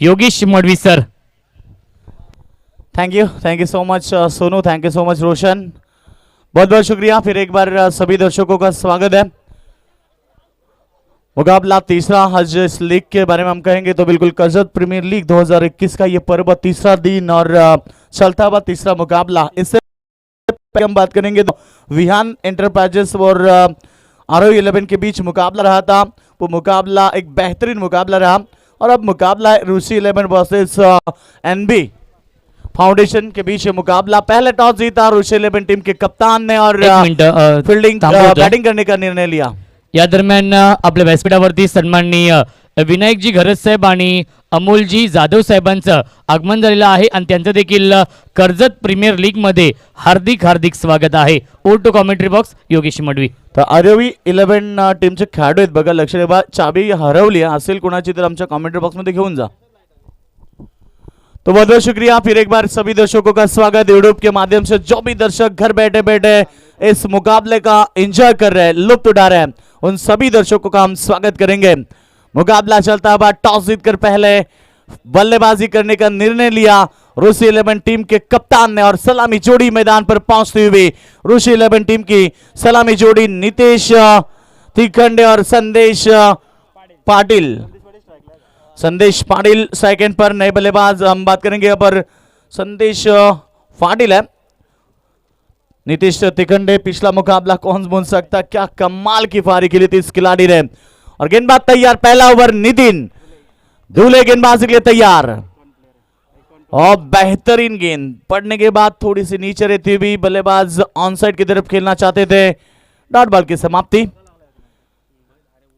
Yogesh Madavi sir. Thank you so much Sonu, thank you so much Roshan, बहुत बहुत शुक्रिया। फिर एक बार सभी दर्शकों का स्वागत है। मुकाबला तीसरा आज इस लीग के बारे में हम कहेंगे तो बिल्कुल कर्जत प्रीमियर लीग 2021 का ये पर्व तीसरा दिन और चलता हुआ तीसरा मुकाबला। इससे हम बात करेंगे तो विहान एंटरप्राइजेस और आरओ 11 के बीच मुकाबला रहा था। वो मुकाबला एक बेहतरीन मुकाबला रहा और अब मुकाबला है रूसी 11 वर्सेस एनबी फाउंडेशन के बीच मुकाबला। पहले टॉस जीता रूसी 11 टीम के कप्तान ने और एक मिनिट फील्डिंग बैटिंग करने का निर्णय लिया। या दरम्यान आपल्या व्यासपीठावरती सन्माननीय विनायकजी घरत साहेब आणि अमोलजी जाधव साहेबांचं आगमन झालेलं आहे आणि त्यांचं देखील कर्जत प्रीमियर लीग मध्ये हार्दिक हार्दिक स्वागत आहे। Over to commentary box Yogesh Madavi. तर आरओवी 11 टीमचे खेळाडू आहेत बघा, लक्ष द्या। चाबी हरवली असेल कोणाची तर आमच्या कॉमेंट्री बॉक्स मध्ये घेऊन जा। तो बहुत बहुत शुक्रिया। फिर एक बार सभी दर्शकों का स्वागत यूट्यूब के माध्यम से। जो भी दर्शक घर बैठे बैठे इस मुकाबले का एंजॉय कर रहे हैं, लुत्फ उठा रहे हैं, उन सभी दर्शकों का हम स्वागत करेंगे। मुकाबला चलता हुआ टॉस जीतकर पहले बल्लेबाजी करने का निर्णय लिया रूसी 11 टीम के कप्तान ने और सलामी जोड़ी मैदान पर पहुंचती हुई रूसी 11 टीम की सलामी जोड़ी नितेश तिखंडे और संदेश पाटिल। संदेश पाटिल सेकंड पर, नए बल्लेबाज हम बात करेंगे अब पर संदेश पाटिल है। नीतीश तिखंडे पिछला मुकाबला कौन भूल सकता, क्या कमाल की पारी खेली थी इस खिलाड़ी ने। और गेंदबाज तैयार, पहला ओवर नितिन दूल्हे गेंदबाजी के लिए तैयार और बेहतरीन गेंद पड़ने के बाद थोड़ी सी नीचे रहती हुई बल्लेबाज ऑन साइड की तरफ खेलना चाहते थे। डॉट बॉल की समाप्ति।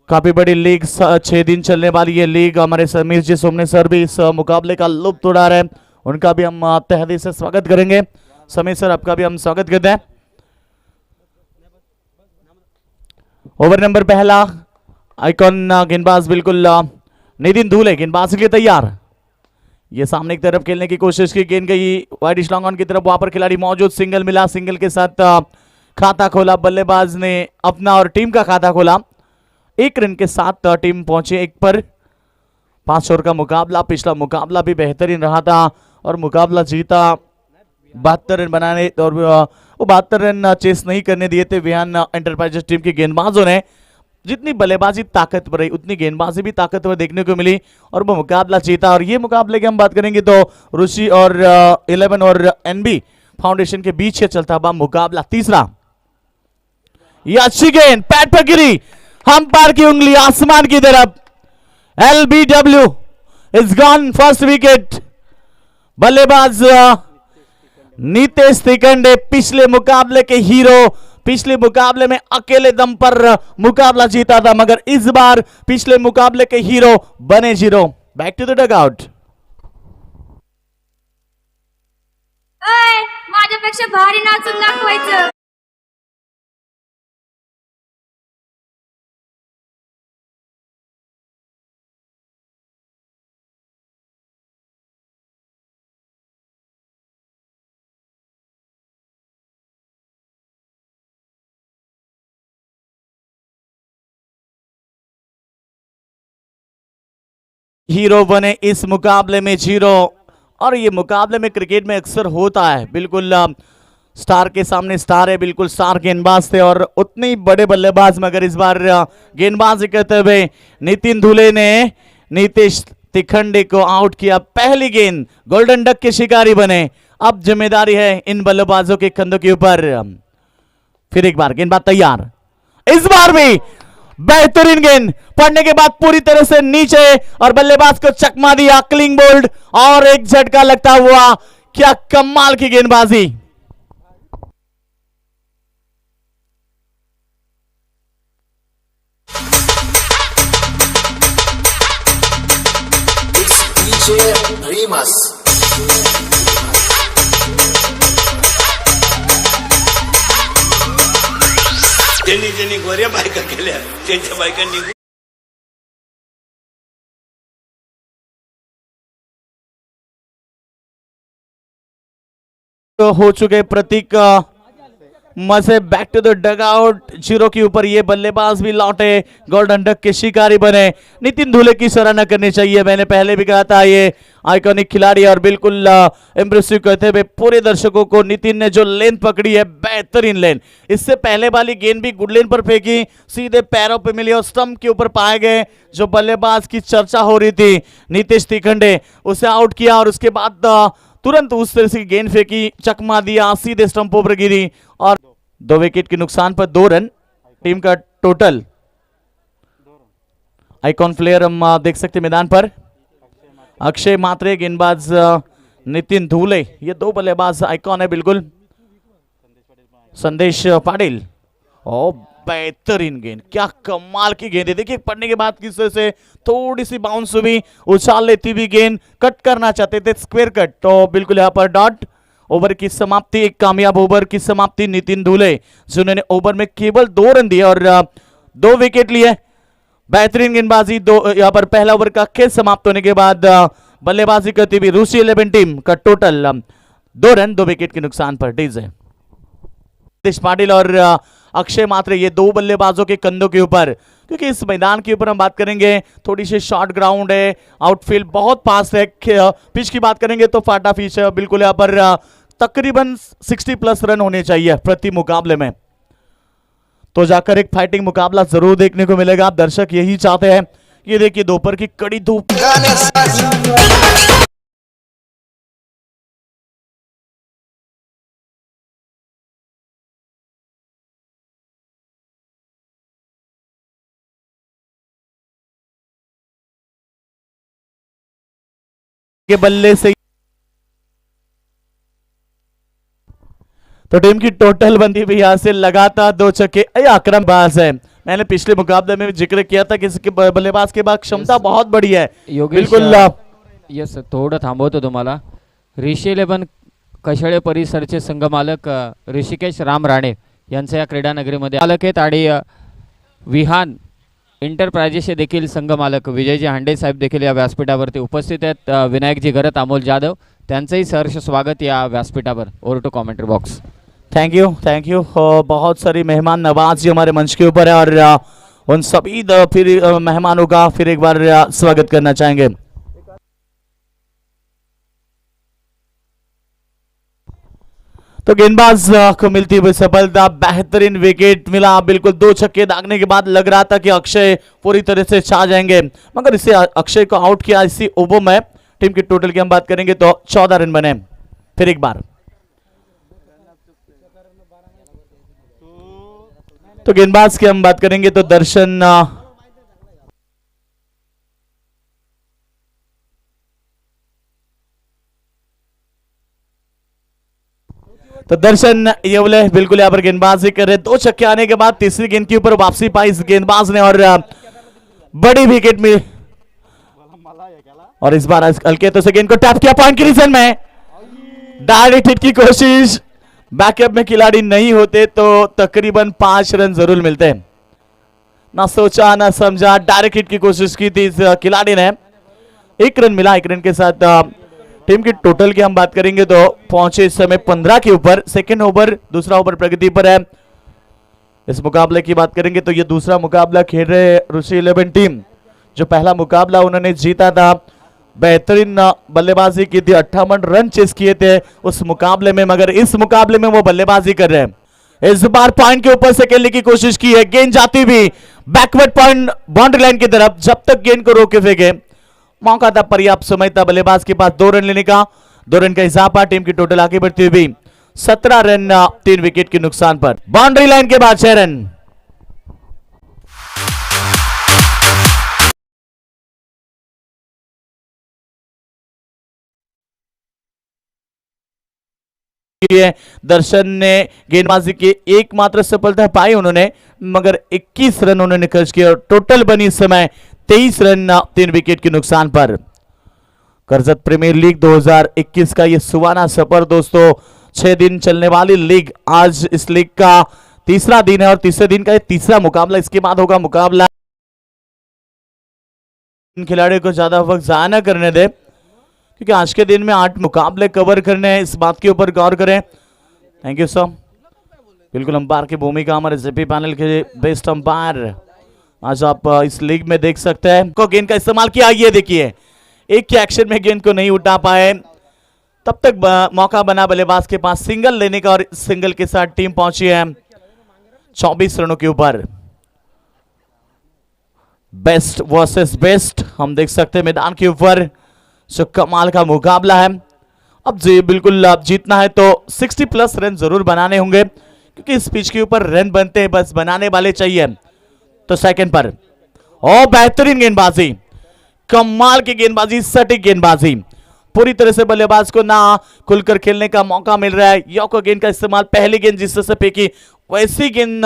काफी बड़ी लीग, 6 दिन चलने वाली ये लीग। हमारे समीर जी सोमने सर भी इस मुकाबले का लुत्फ उठा रहे हैं, उनका भी हम तहे दिल से स्वागत करेंगे। समीर सर आपका भी हम स्वागत करते हैं। ओवर नंबर पहला, आइकॉन गेंदबाज बिल्कुल नितिन दूल्हे गेंदबाज के लिए तैयार। ये सामने की तरफ खेलने की कोशिश की, गेंद गई वाइड लॉन्ग ऑन की तरफ, वहां पर खिलाड़ी मौजूद, सिंगल मिला, सिंगल के साथ खाता खोला बल्लेबाज ने अपना और टीम का खाता खोला। 1 रन के साथ टीम पहुंची 1 पर। 5 ओवर का मुकाबला, पिछला मुकाबला भी बेहतरीन रहा था और मुकाबला जीता 72 रन बनाने और वो 72 रन चेस नहीं करने दिए थे विहान एंटरप्राइजेस टीम के गेंदबाजों ने। जितनी बल्लेबाजी ताकतवर रही उतनी गेंदबाजी भी ताकतवर देखने को मिली और वो मुकाबला जीता। और ये मुकाबले की हम बात करेंगे तो रूसी और 11 और एनबी फाउंडेशन के बीच ये चलता हुआ मुकाबला तीसरा। ये अच्छी गेंद पैड पर गिरी, अंपायर की उंगली आसमान की तरफ। LBW is gone, first wicket. बल्लेबाज नितेश तिखंडे पिछले मुकाबले के हीरो, पिछले मुकाबले में अकेले दम पर मुकाबला जीता था, मगर इस बार पिछले मुकाबले के हीरो बने zero. Back to the dugout. माझ्यापेक्षा भारी नाचून दाखवायचं। हीरो बने इस मुकाबले में जीरो। और ये मुकाबले में क्रिकेट में अक्सर होता है, बिल्कुल स्टार के सामने स्टार है, बिल्कुल स्टार गेंदबाज थे और उतने ही बड़े बल्लेबाज, मगर इस बार गेंदबाजी करते हुए नितिन धुले ने नीतीश तिखंडे को आउट किया। पहली गेंद गोल्डन डक के शिकारी बने। अब जिम्मेदारी है इन बल्लेबाजों के कंधों के ऊपर। फिर एक बार गेंदबाज तैयार, इस बार भी बेहतरीन गेंद पड़ने के बाद पूरी तरह से नीचे और बल्लेबाज को चकमा दिया, क्लिंग बोल्ड और एक झटका लगता हुआ। क्या कमाल की गेंदबाजी। त्यांनी ज्यांनी गोऱ्या बायका केल्या त्यांच्या बायकांनी हो चुके प्रतीक मजे back to the dugout, zero के ऊपर ये बल्लेबाज भी लौटे, गोल्डन डक के शिकारी बने। नितिन धुले की सराहना करनी चाहिए, मैंने पहले भी कहा था ये आइकॉनिक खिलाड़ी और बिल्कुल इम्प्रेसिव कहते हुए पूरे दर्शकों को। नितिन ने जो लेंथ पकड़ी है, बेहतरीन लेन, इससे पहले वाली गेंद भी गुड लेन पर फेंकी, सीधे पैरों पे मिली और स्टंप के ऊपर पाए गए। जो बल्लेबाज की चर्चा हो रही थी नीतीश तिखंडे, उसे आउट किया और उसके बाद तुरंत उस तरह से गेंद फेंकी, चकमा दिया, सीधे स्टंपों पर गिरी और 2 विकेट के नुकसान पर 2 रन टीम का टोटल। आइकॉन प्लेयर हम देख सकते मैदान पर, अक्षय मात्रे, गेंदबाज नितिन धुले, ये 2 बल्लेबाज आइकॉन है बिल्कुल। संदेश पाटिल, ओ बेहतरीन गेंद, क्या कमाल की गेंद है। देखिए पढ़ने के बाद किस तरह से थोड़ी सी बाउंस हुई, उछाल लेती हुई गेंद, कट करना चाहते थे स्क्वायर कट, तो बिल्कुल यहाँ पर डॉट। ओवर की समाप्ति, एक कामयाब ओवर की समाप्ति नितिन धुले, जिन्होंने ओवर में केवल 2 रन दिए और 2 विकेट लिए। बेहतरीन गेंदबाजी, 2 यहाँ पर पहला ओवर का खेल समाप्त होने के बाद बल्लेबाजी करती हुई रूसी 11 टीम का टोटल 2 रन 2 विकेट के नुकसान पर डीजे। संदेश पाटिल और अक्षय मात्रे, ये 2 बल्लेबाजों के कंधों के ऊपर, क्योंकि इस मैदान के ऊपर हम बात करेंगे थोड़ी सी शॉर्ट ग्राउंड है, आउटफील्ड बहुत पास है, पिच की बात करेंगे तो फाटा पिच है बिल्कुल। यहाँ पर तकरीबन 60+ रन होने चाहिए प्रति मुकाबले में, तो जाकर एक फाइटिंग मुकाबला जरूर देखने को मिलेगा। दर्शक यही चाहते हैं। ये देखिए दोपहर की कड़ी धूप, के बल्ले से तो टीम की टोटल बंदी भी यहां से लगातार 2 छक्के। अक्रम बाज है, मैंने पिछले मुकाबले में जिक्र किया था कि इसके बल्लेबाज के बाद क्षमता बहुत बड़ी है। योगेश, बिल्कुल यस, थोडं थांबवतो तुम्हाला। ऋषी 11 कशाळे परिसरचे संघमालक ऋषिकेश राम राणे यांचं या क्रीडा नगरीमध्ये मालक आहेत आणि विहान इंटरप्राइजेसचे देखील संघमालक विजयजी हांडे साहेब देखील या व्यासपीठावरती उपस्थित आहेत। विनायकजी घरत, अमोल जाधव, त्यांचंही सहर्ष स्वागत या व्यासपीठावर। Over to commentary box. Thank you, thank you. बहुत सारी मेहमान नवाजी हमारे मंच के ऊपर है और उन सभी फिर मेहमानों का फिर एक बार स्वागत करना चाहेंगे। तो गेंदबाज को मिलती हुई सफलता, बेहतरीन विकेट मिला, बिल्कुल 2 छक्के दागने के बाद लग रहा था कि अक्षय पूरी तरह से छा जाएंगे, मगर इसे अक्षय को आउट किया इसी ओवर में। टीम की टोटल की हम बात करेंगे तो 14 रन बने। फिर एक बार तो गेंदबाज की हम बात करेंगे तो दर्शन येवले बिल्कुल यहाँ पर गेंदबाजी कर रहे। 2 छक्के आने के बाद तीसरी गेंद के ऊपर वापसी पाई इस गेंदबाज ने और बड़ी विकेट मिली और इस बार हल्के तो से गेंद को टैप किया पॉइंट के रीजन में। डायरेक्ट हिट की कोशिश, बैकअप में खिलाड़ी नहीं होते तो तकरीबन 5 रन जरूर मिलते। ना सोचा ना समझा, डायरेक्ट हिट की कोशिश की थी इस खिलाड़ी ने, 1 रन मिला। 1 रन के साथ टीम की टोटल की हम बात करेंगे तो पहुंचे इस समय 15 के ऊपर। सेकेंड ओवर, दूसरा ओवर प्रगति पर है। इस मुकाबले की बात करेंगे तो ये दूसरा मुकाबला खेल रहे ऋषि 11 टीम, जो पहला मुकाबला उन्होंने जीता था, बेहतरीन बल्लेबाजी की थी, 58 रन चेस किए थे उस मुकाबले में, मगर इस मुकाबले में वो बल्लेबाजी कर रहे हैं। इस बार पॉइंट के ऊपर से खेलने की कोशिश की है, गेंद जाती भी बैकवर्ड पॉइंट बाउंड्री लाइन की तरफ, जब तक गेंद को रोके फेंके मौका था, पर्याप्त समय था बल्लेबाज के पास 2 रन लेने का। 2 रन का इजाफा, टीम की टोटल आगे बढ़ती हुई 17 रन 3 विकेट के नुकसान पर। बाउंड्री लाइन के बाद 6 रन। दर्शन ने गेंदबाजी की एकमात्र सफलता पाई उन्होंने, मगर 21 रन उन्होंने खर्च किए और टोटल बनी इस समय 23 रन 3 विकेट के नुकसान पर। कर्जत प्रीमियर लीग 2021 का ये सुवाना सफर दोस्तों, 6 दिन चलने वाली लीग, आज इस लीग का तीसरा दिन है और तीसरे दिन का ये तीसरा मुकाबला। इसके बाद होगा मुकाबला, इन खिलाड़ियों को ज्यादा वक्त जाया न करने दे, क्योंकि आज के दिन में 8 मुकाबले कवर करने हैं, इस बात के ऊपर गौर करें। Thank you sir. बिल्कुल अंपायर की भूमिका हमारे जेपी पैनल के बेस्ट अंपायर आज आप इस लीग में देख सकते हैं। को गेंद का इस्तेमाल किया, ये देखिए एक ही एक्शन में गेंद को नहीं उठा पाए, तब तक मौका बना बल्लेबाज के पास सिंगल लेने का और सिंगल के साथ टीम पहुंची है 24 रनों के ऊपर। बेस्ट वर्सेस बेस्ट हम देख सकते हैं मैदान के ऊपर जो कमाल का मुकाबला है। अब जी बिल्कुल अब जीतना है तो 60 प्लस रन जरूर बनाने होंगे क्योंकि इस पिच के ऊपर रन बनते हैं, बस बनाने वाले चाहिए। तो सेकंड पर और बेहतरीन गेंदबाजी, कमाल की गेंदबाजी, सटीक गेंदबाजी, पूरी तरह से बल्लेबाज को ना खुलकर खेलने का मौका मिल रहा है। यॉर्कर गेंद का इस्तेमाल, पहली गेंद जिस तरह से फेंकी वैसी गेंद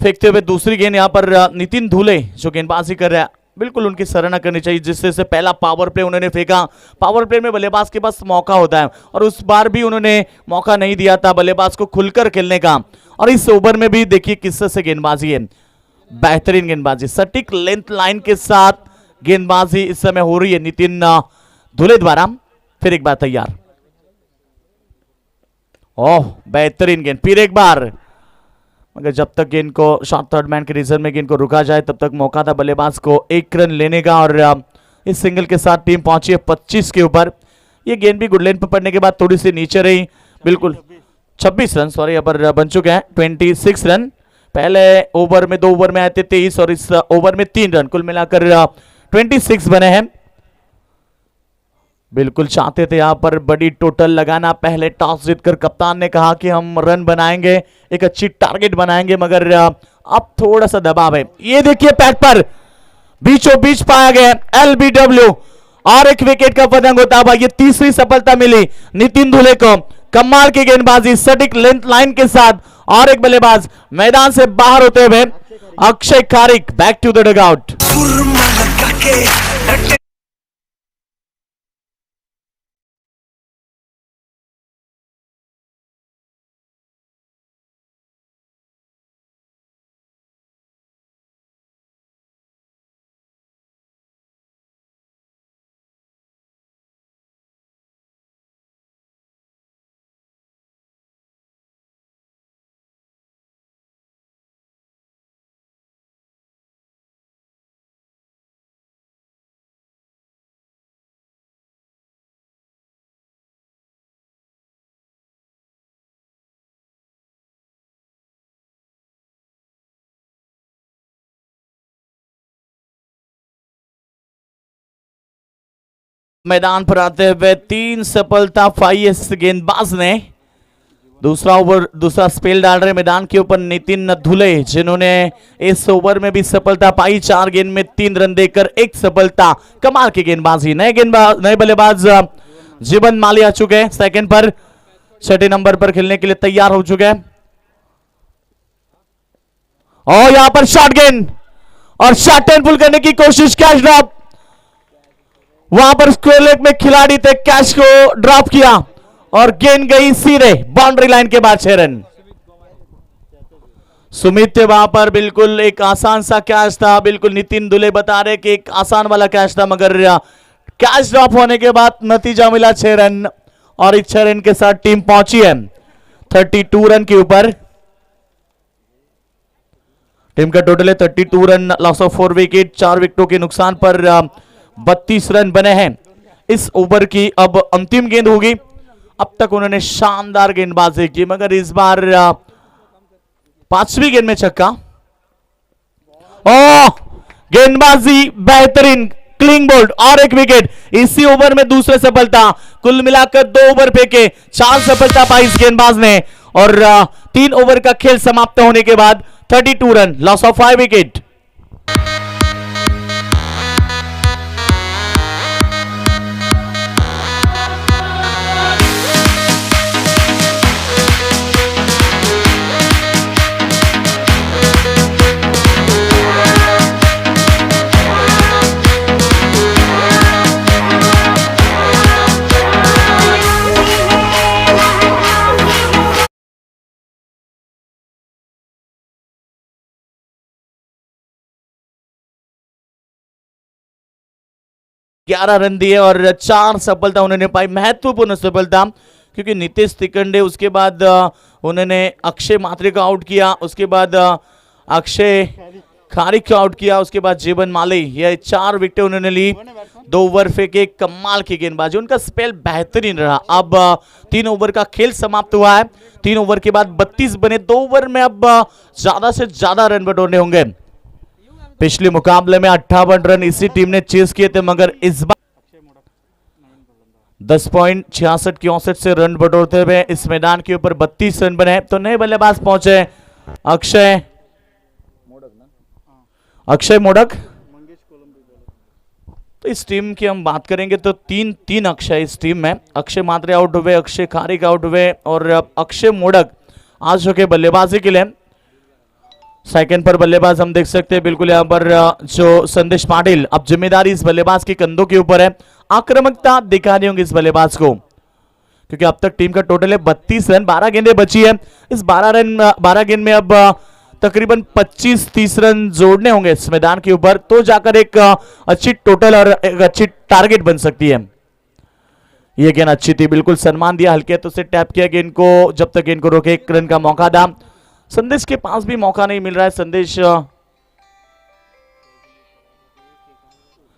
फेंकते हुए दूसरी गेंद यहां पर नितिन धुले जो गेंदबाजी कर रहा है, बिल्कुल उनकी सराहना करनी चाहिए। जिससे से पहला पावर प्ले उन्होंने फेंका, पावर प्ले में बल्लेबाज के पास मौका होता है और उस बार भी उन्होंने मौका नहीं दिया था बल्लेबाज को खुलकर खेलने का। और इस ओवर में भी देखिए किस तरह से गेंदबाजी है, बेहतरीन गेंदबाजी, सटीक लेंथ लाइन के साथ गेंदबाजी इस समय हो रही है नितिन धुले द्वारा। फिर एक बार तैयार, ओह बेहतरीन गेंद, फिर एक बार, मगर जब तक गेंद को शॉर्ट थर्ड मैन के रिजर्व में गेंद को रुका जाए तब तक मौका था बल्लेबाज को 1 रन लेने का। और इस सिंगल के साथ टीम पहुंची है 25 के ऊपर। ये गेंद भी गुड लेंथ पर पड़ने के बाद थोड़ी सी नीचे रही, बिल्कुल 26 रन सॉरी यहाँ पर बन चुके हैं 26 रन। पहले ओवर में 2 ओवर में आए थे 23 और इस ओवर में 3 रन, कुल मिलाकर 26 बने हैं। बिल्कुल चाहते थे यहां पर बड़ी टोटल लगाना, पहले टॉस जीतकर कप्तान ने कहा कि हम रन बनाएंगे, एक अच्छी टारगेट बनाएंगे, मगर अब थोड़ा सा दबाव है। ये देखिए पैड पर बीचों बीच पाया गया LBW और एक विकेट का पतंग होता है। ये तीसरी सफलता मिली नितिन धुले को, कमाल की गेंदबाजी, सटीक लेंथ लाइन के साथ। और एक बल्लेबाज मैदान से बाहर होते हुए अक्षय Karik, back to the dugout. मैदान पर आते हुए 3 सफलता पाई इस गेंदबाज ने। दूसरा ओवर, दूसरा स्पेल डाल रहे मैदान के ऊपर नितिन धुले, जिन्होंने इस ओवर में भी सफलता पाई, 4 गेंद में 3 रन देकर 1 सफलता। कमाल की गेंदबाजी, नए बल्लेबाज जीवन माली आ चुके हैं सेकंड पर, 6 नंबर पर खेलने के लिए तैयार हो चुके हैं। और यहां पर शॉर्ट गेंद और शॉर्ट एंड पुल करने की कोशिश, कैच ड्रॉप, वहां पर स्क्वायर लेग में खिलाड़ी थे, कैच को ड्रॉप किया और गेंद गई सीधे बाउंड्री लाइन के बाद 6 रन। सुमित थे वहां पर, बिल्कुल एक आसान सा कैच था, बिल्कुल नितिन धुले बता रहे कि एक आसान वाला कैच था, मगर कैच ड्रॉप होने के बाद नतीजा मिला 6 रन। और इस 6 रन के साथ टीम पहुंची है 32 रन के ऊपर। टीम का टोटल है 32 रन, लॉस ऑफ 4 विकेट, 4 विकेटों के नुकसान पर 32 रन बने हैं। इस ओवर की अब अंतिम गेंद होगी। अब तक उन्होंने शानदार गेंदबाजी की, मगर इस बार 5वीं गेंद में छक्का। ओ गेंदबाजी बेहतरीन, क्लीन बोल्ड और 1 विकेट। इसी ओवर में दूसरे सफलता, कुल मिलाकर 2 ओवर फेंके, 4 सफलता पाई इस गेंदबाज ने। और 3 ओवर का खेल समाप्त होने के बाद 32 रन, लॉस ऑफ 5 विकेट। ग्यारह रन दिए और 4 सफलता उन्होंने पाई, महत्वपूर्ण सफलता। क्योंकि नितेश तिकंडे, उसके बाद उन्होंने अक्षय मात्रे को आउट किया, उसके बाद अक्षय खारिक को आउट किया, उसके बाद जीवन माली, ये 4 विकेटें उन्होंने ली। 2 ओवर फेंके, कमाल की गेंदबाजी, उनका स्पेल बेहतरीन रहा। अब 3 ओवर का खेल समाप्त हुआ है। 3 ओवर के बाद 32 बने। 2 ओवर में अब ज्यादा से ज्यादा रन बटोरने होंगे। पिछले मुकाबले में 58 रन इसी टीम ने चेस किए थे, मगर इस बार 10.66 से रन बटोरते हुए इस मैदान के ऊपर 32 रन बने। तो नए बल्लेबाज पहुंचे अक्षय मोडक। तो इस टीम की हम बात करेंगे तो तीन अक्षय इस टीम में। अक्षय मात्रे आउट हुए, अक्षय खारिक आउट हुए और अक्षय मोडक आज के बल्लेबाजी के लिए सेकंड पर बल्लेबाज हम देख सकते हैं। बिल्कुल यहाँ पर जो संदेश पाटिल, अब जिम्मेदारी इस बल्लेबाज के कंधों के ऊपर है। आक्रामकता दिखानी होगी इस बल्लेबाज को, क्योंकि अब तक टीम का टोटल है 32 रन, 12 गेंदें बची है। इस 12 गेंद में अब तकरीबन 25-30 रन जोड़ने होंगे इस मैदान के ऊपर, तो जाकर एक अच्छी टोटल और एक अच्छी टारगेट बन सकती है। ये गेंद अच्छी थी, बिल्कुल सम्मान दिया, हल्के तो से टैप किया गेंद को, जब तक गेंद को रोके 1 रन का मौका था। संदेश के पास भी मौका नहीं मिल रहा है। संदेश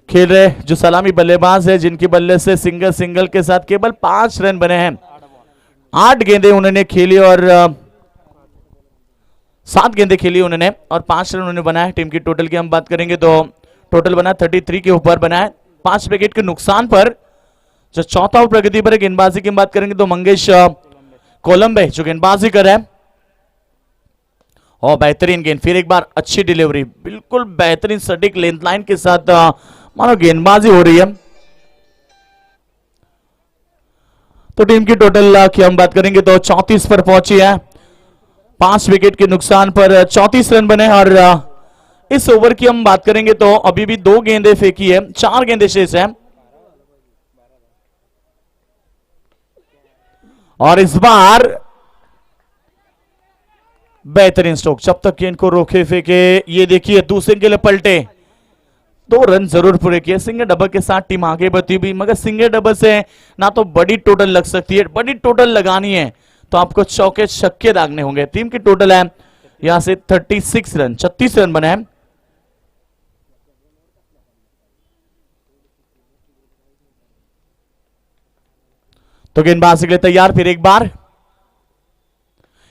खेल रहे जो सलामी बल्लेबाज है, जिनकी बल्ले से सिंगल के साथ केवल 5 रन बने हैं। 8 गेंदें उन्होंने खेली और 7 गेंदें खेली उन्होंने और 5 रन उन्होंने बनाए। टीम की टोटल की हम बात करेंगे तो टोटल बना 33 के ऊपर बनाए। 5 विकेट के नुकसान पर जो चौथा ओवर प्रगति पर गेंदबाजी की बात करेंगे तो मंगेश कोलंबे जो गेंदबाजी कर रहे हैं और बेहतरीन गेंद, फिर एक बार अच्छी डिलीवरी, बिल्कुल बेहतरीन सटीक लेंथ लाइन के साथ मानो गेंदबाजी हो रही है। तो टीम की टोटल की हम बात करेंगे तो 34 पर पहुंची है। 5 विकेट के नुकसान पर 34 रन बने और इस ओवर की हम बात करेंगे तो अभी भी 2 गेंदें फेंकी है, 4 गेंदें शेष है और इस बार बेहतरीन स्ट्रोक, जब तक गेंद को रोके फेंके। ये देखिए दूसरे के लिए पलटे, 2 रन जरूर पूरे किए। सिंगल डबल के साथ टीम आगे बढ़ती हुई, मगर सिंगल डबल से ना तो बड़ी टोटल लग सकती है, बड़ी टोटल लगानी है तो आपको चौके छक्के दागने होंगे। टीम की टोटल है यहां से 36 रन, 36 रन बने हैं। तो गेंदबाजी के लिए तैयार, फिर एक बार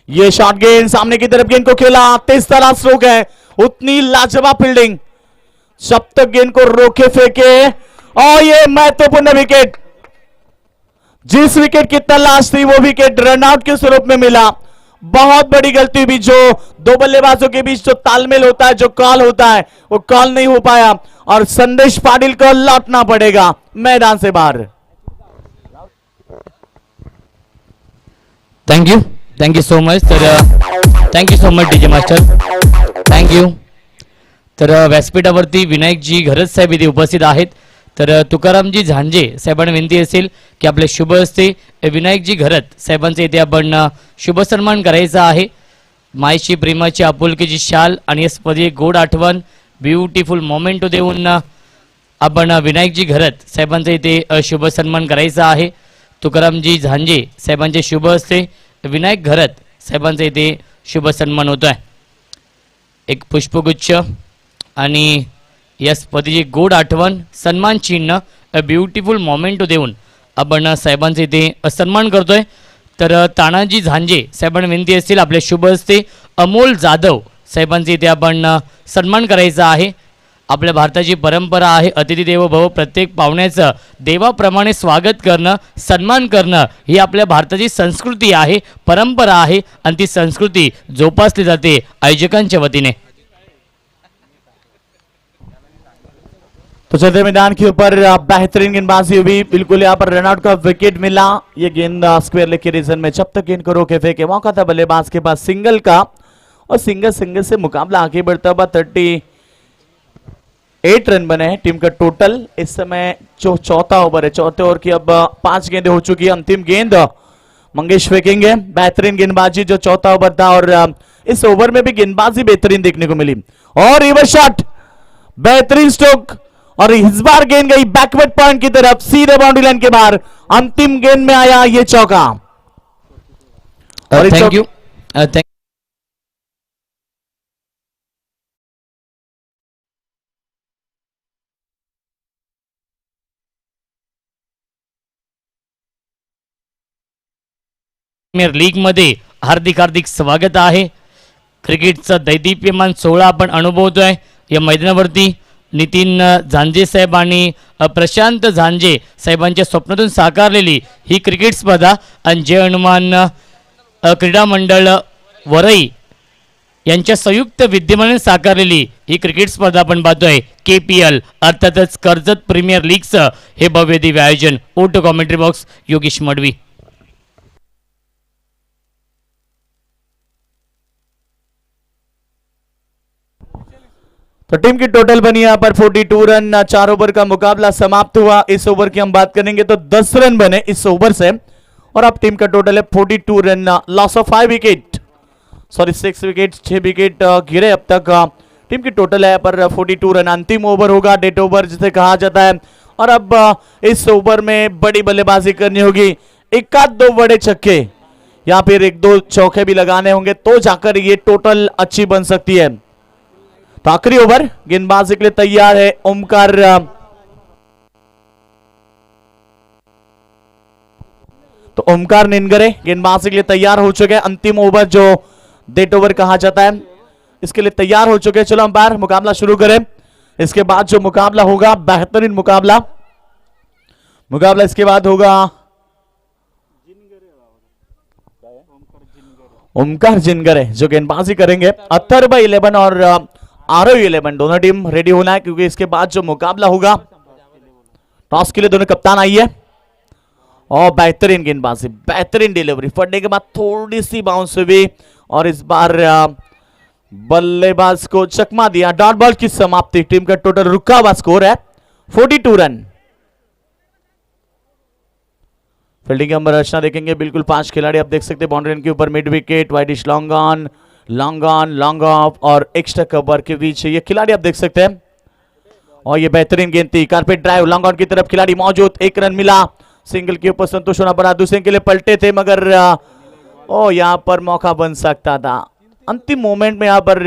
ये शॉट गेंद सामने की तरफ गेंद को खेला, तेज तरार स्ट्रोक है, उतनी लाजवाब फील्डिंग, जब तक गेंद को रोके फेंके और ये महत्वपूर्ण विकेट, जिस विकेट की तलाश थी वो विकेट रनआउट के स्वरूप में मिला। बहुत बड़ी गलती हुई, जो 2 बल्लेबाजों के बीच जो तालमेल होता है, जो कॉल होता है, वो कॉल नहीं हो पाया और संदेश पाटिल को लौटना पड़ेगा मैदान से बाहर। Thank you so much. तर thank you so much DJ master, thank you. तर व्यासपीठावरती विनायकजी घरत साहेब इथे उपस्थित आहेत। तर तुकारामजी झांजे साहेबांना विनंती असेल की आपले शुभ हस्ते विनायकजी घरत साहेबांचे इथे आपण शुभ सन्मान करायचा आहे। मायची प्रेमाची आपुलकीची शाल आणि यामध्ये गोड आठवण, ब्युटिफुल मोमेंटो देऊन आपण विनायकजी घरत साहेबांचा इथे शुभ सन्मान करायचा आहे। तुकारामजी झांजे साहेबांचे शुभ हस्ते विनायक घरत साहेबांचा इथे शुभ सन्मान होतोय। एक पुष्पगुच्छ आणि या स्पर्धेची गोड आठवण, सन्मान चिन्ह, ब्युटिफुल मोमेंटो देऊन आपण साहेबांचे इथे सन्मान करतोय। तर तानाजी झांजे साहेबांना विनंती असतील आपले शुभ हस्ते अमोल जाधव साहेबांचे इथे आपण सन्मान करायचा आहे। आपल्या भारताची परंपरा आहे अतिथी देवो भव, प्रत्येक पाहुण्याचं देवाप्रमाणे स्वागत करणं, सन्मान करणं ही आपल्या भारताची संस्कृती आहे, परंपरा आहे आणि ती संस्कृती जोपासली जाते आयोजकांच्या वतीने। तो चौथे मैदान के ऊपर बेहतरीन गेंदबाजी हुई, बिल्कुल यहाँ पर रनआउट का विकेट मिला। ये गेंद स्क्वायर लेग के रीजन में, जब तक गेंद को रोके फेंके मौका था बल्लेबाज के पास सिंगल का और सिंगल से मुकाबला आगे बढ़ता हुआ 38 रन बने हैं टीम का टोटल। इस समय जो चौथा ओवर है, चौथे ओवर की अब 5 गेंदें हो चुकी है। अंतिम गेंद मंगेश फेंकेंगे, बेहतरीन गेंदबाजी जो चौथा ओवर था और इस ओवर में भी गेंदबाजी बेहतरीन देखने को मिली और रिवर्स शॉट, बेहतरीन स्ट्रोक और इस बार गेंद गई बैकवर्ड पॉइंट की तरफ, सीधे बाउंड्री लाइन के बाहर। अंतिम गेंद में आया ये चौका। और इस थैंक यू प्रीमियर लीग मध्ये हार्दिक हार्दिक स्वागत आहे. क्रिकेटचा दैदिप्यमान सोहळा आपण अनुभवतोय या मैदानावरती. नितीन झांजे साहेब आणि प्रशांत झांजे साहेबांच्या स्वप्नातून साकारलेली ही क्रिकेट स्पर्धा आणि जय हनुमान क्रीडा मंडळ वरई यांच्या संयुक्त विद्यमाने साकारलेली ही क्रिकेट स्पर्धा आपण पाहतोय. KPL अर्थातच कर्जत प्रीमियर लीगचं हे भव्य दिव्य आयोजन. ओटो कॉमेंट्री बॉक्स योगेश मडवी. तो टीम की टोटल बनी यहाँ पर 42 रन. 4 ओवर का मुकाबला समाप्त हुआ. इस ओवर की हम बात करेंगे तो 10 रन बने इस ओवर से और अब टीम का टोटल है 42 run. Loss of 5 wicket, sorry 6 wicket, 6 wicket गिरे अब तक. टीम की टोटल है पर 42 रन. अंतिम ओवर होगा, डेड ओवर जिसे कहा जाता है. और अब इस ओवर में बड़ी बल्लेबाजी करनी होगी. एक आध दो बड़े छक्के या फिर एक दो चौके भी लगाने होंगे तो जाकर ये टोटल अच्छी बन सकती है. तो आखिरी ओवर गेंदबाजी के लिए तैयार है ओमकार. तो ओमकार निनगरे गेंदबाजी के लिए तैयार हो चुके हैं. अंतिम ओवर जो डेड ओवर कहा जाता है इसके लिए तैयार हो चुके हैं. चलो अंपायर मुकाबला शुरू करें. इसके बाद जो मुकाबला होगा बेहतरीन मुकाबला इसके बाद होगा ओमकार जिनगरे जो गेंदबाजी करेंगे. अथर्व 11 और आरव 11 दोनों टीम रेडी होना है क्योंकि इसके बाद जो मुकाबला होगा टॉस के लिए दोनों कप्तान आई है. और बेहतरीन गेंदबाजी, बेहतरीन डिलीवरी, फटने के बाद थोड़ी सी बाउंस हुई और इस बार बल्लेबाज को चकमा दिया. डॉट बॉल की समाप्ति. टीम का टोटल रुका हुआ स्कोर है 42 रन. फील्डिंग की हम रचना देखेंगे. बिल्कुल 5 खिलाड़ी आप देख सकते हैं बाउंड्री के ऊपर. Mid wicket, widish long on, long off और एक्स्ट्रा कवर के बीच ये खिलाड़ी आप देख सकते हैं. और ये बेहतरीन गेंद थी. कारपेट ड्राइव लॉन्ग ऑन की तरफ खिलाड़ी मौजूद. 1 रन मिला. सिंगल के ऊपर संतोष होना पड़ा. दूसरे के लिए पलटे थे मगर यहां पर मौका बन सकता था. अंतिम मोमेंट में यहां पर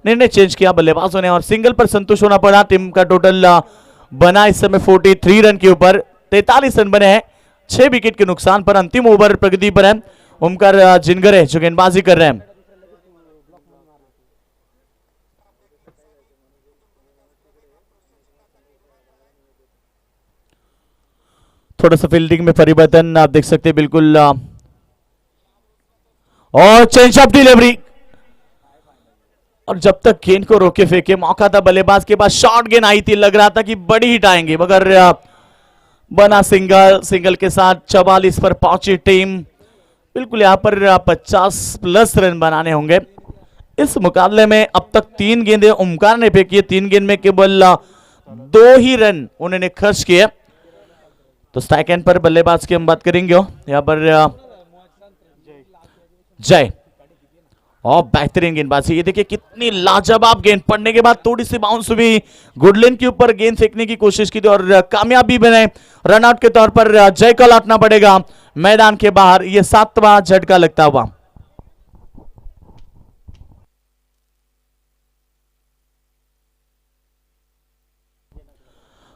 निर्णय चेंज किया बल्लेबाजों ने और सिंगल पर संतोष होना पड़ा. टीम का टोटल बना इस समय 43 रन के ऊपर. 43 रन बने हैं 6 विकेट के नुकसान पर. अंतिम ओवर प्रगति पर है. ओमकार जिनगरे जो गेंदबाजी कर रहे हैं. थोड़ा सा फील्डिंग में परिवर्तन आप देख सकते हैं. बिल्कुल और चेंज ऑफ डिलीवरी. और जब तक गेंद को रोके फेंके मौका था बल्लेबाज के पास. शॉर्ट गेंद आई थी, लग रहा था कि बड़ी हिट आएंगे मगर बना सिंगल के साथ 44 पर पहुंची टीम. बिल्कुल यहां पर 50 प्लस रन बनाने होंगे. इस मुकाबले में अब तक 3 गेंदें ओमकार ने फेंकी है. 3 गेंद में केवल 2 ही रन उन्होंने खर्च किए. तो स्ट्राइक एंड पर बल्लेबाज की हम बात करेंगे. यहां पर जय और बेहतरीन गेंदबाजी. ये देखिए कितनी लाजवाब गेंद. पड़ने के बाद थोड़ी सी बाउंस हुई. गुडलैंड के ऊपर गेंद फेंकने की कोशिश की थी और कामयाबी बने. रनआउट के तौर पर जय को लौटना पड़ेगा मैदान के बाहर. ये 7वां झटका लगता हुआ.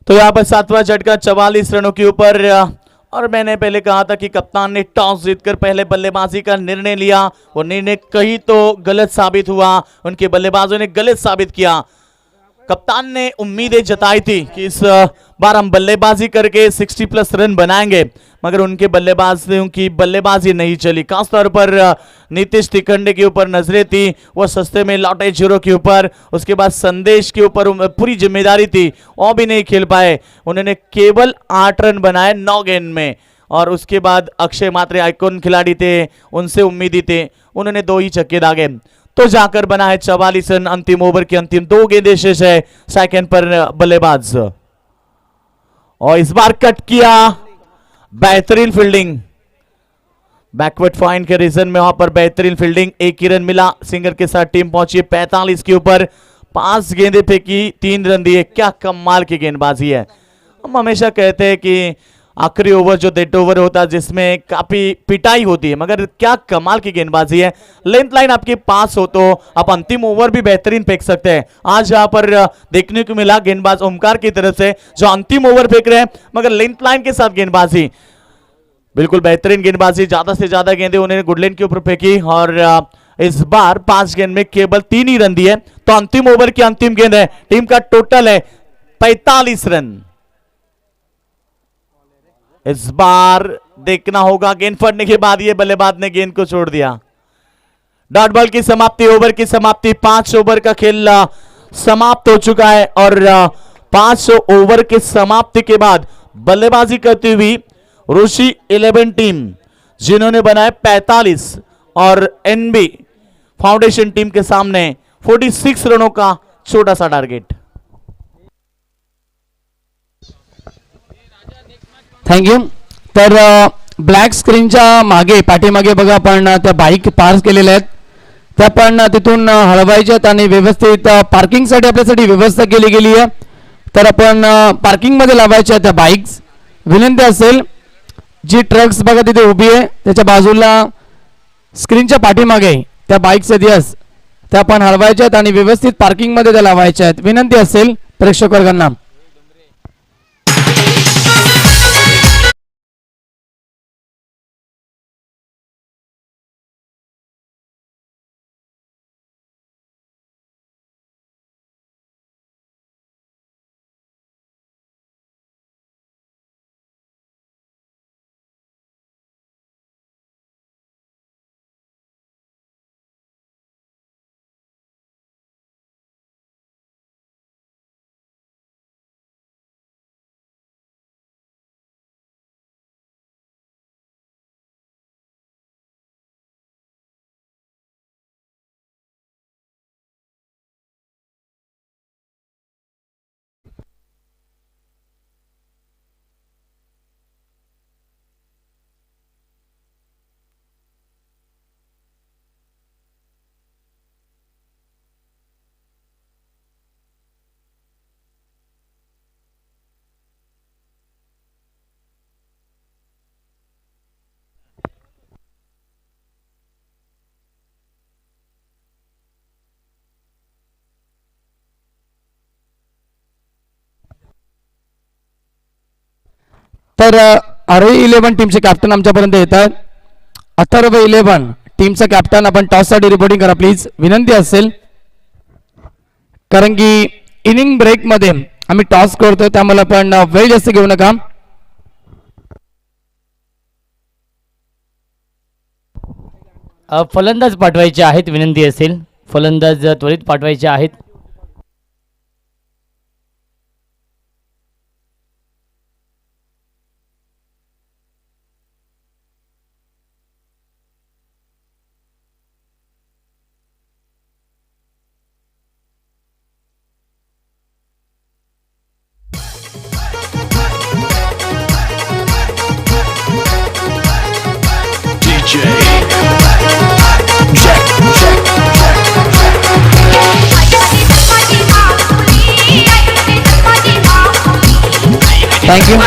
तो यहां पर 7वां झटका 44 रनों के ऊपर. और मैंने पहले कहा था कि कप्तान ने टॉस जीतकर पहले बल्लेबाजी का निर्णय लिया. वो निर्णय कहीं तो गलत साबित हुआ. उनके बल्लेबाजों ने गलत साबित किया. कप्तान ने उम्मीदें जताई थी कि इस बार हम बल्लेबाजी करके 60 प्लस रन बनाएंगे मगर उनके बल्लेबाजों की बल्लेबाजी नहीं चली. खासतौर पर नीतीश तिखंडे के ऊपर नजरें थी. वो सस्ते में लौटे 0 के ऊपर. उसके बाद संदेश के ऊपर पूरी जिम्मेदारी थी, वो भी नहीं खेल पाए. उन्होंने केवल 8 रन बनाए 9 गेंद में. और उसके बाद अक्षय मात्रे आइकॉन खिलाड़ी थे, उनसे उम्मीदी थे, उन्होंने 2 ही छक्के दागे. तो जाकर बना है 44 रन. अंतिम ओवर की अंतिम 2 गेंदें शेष है. सेकंड पर बल्लेबाज और इस बार कट किया. बेहतरीन फील्डिंग. बैकवर्ड पॉइंट के रीजन में वहां पर बेहतरीन फील्डिंग. 1 ही रन मिला. सिंगर के साथ टीम पहुंची 45 के ऊपर. 5 गेंदें फेंकी, 3 रन दिए. क्या कमाल की गेंदबाजी है. हम हमेशा कहते हैं कि आखिरी ओवर जो डेड ओवर होता है जिसमें काफी पिटाई होती है, मगर क्या कमाल की गेंदबाजी है। लेंथ लाइन आपके पास हो तो आप अंतिम ओवर भी बेहतरीन फेंक सकते हैं। आज यहाँ पर देखने को मिला गेंदबाज ओमकार की तरफ से जो अंतिम ओवर फेंक रहे हैं, मगर लेंथ लाइन के साथ गेंदबाजी, बिल्कुल बेहतरीन गेंदबाजी, ज्यादा से ज्यादा गेंदें उन्होंने गुडलैंड के ऊपर फेंकी और इस बार 5 गेंद में केवल 3 ही रन दिए। तो अंतिम ओवर की अंतिम गेंद है, टीम का टोटल है 45 रन। इस बार देखना होगा, गेंद फटने के बाद ये बल्लेबाज ने गेंद को छोड़ दिया। डॉट बॉल की समाप्ति, ओवर की समाप्ति, 5 ओवर का खेल समाप्त हो चुका है और 5 ओवर के समाप्ति के बाद बल्लेबाजी करती हुई ऋषि 11 टीम जिन्होंने बनाए 45 और एनबी फाउंडेशन टीम के सामने 46 रनों का छोटा सा टारगेट। थँक्यू। तर ब्लॅक स्क्रीनच्या मागे पाठीमागे बघा आपण त्या बाईक पार्क केलेल्या आहेत, त्या पण तिथून हलवायच्यात आणि व्यवस्थित पार्किंगसाठी आपल्यासाठी व्यवस्था केली गेली आहे। तर आपण पार्किंगमध्ये लावायच्या त्या बाईक्स। विनंती असेल जी ट्रक्स बघा तिथे उभी आहे त्याच्या बाजूला स्क्रीनच्या पाठीमागे त्या बाईक्स आहेत, यस त्या आपण हलवायच्या आहेत आणि व्यवस्थित पार्किंगमध्ये त्या लावायच्या आहेत। विनंती असेल प्रेक्षक वर्गांना। तर आरोही 11 टीमचे कॅप्टन आमच्यापर्यंत येतात। अथर्व 11 टीमचा कॅप्टन, आपण टॉससाठी रिपोर्टिंग करा प्लीज, विनंती असेल, कारण की इनिंग ब्रेक मध्ये आम्ही टॉस करतो त्यामुळे आपण वेळ जास्त घेऊ नका। फलंदाज पाठवायचे आहेत, विनंती असेल फलंदाज त्वरित पाठवायचे आहेत। थँक्यू।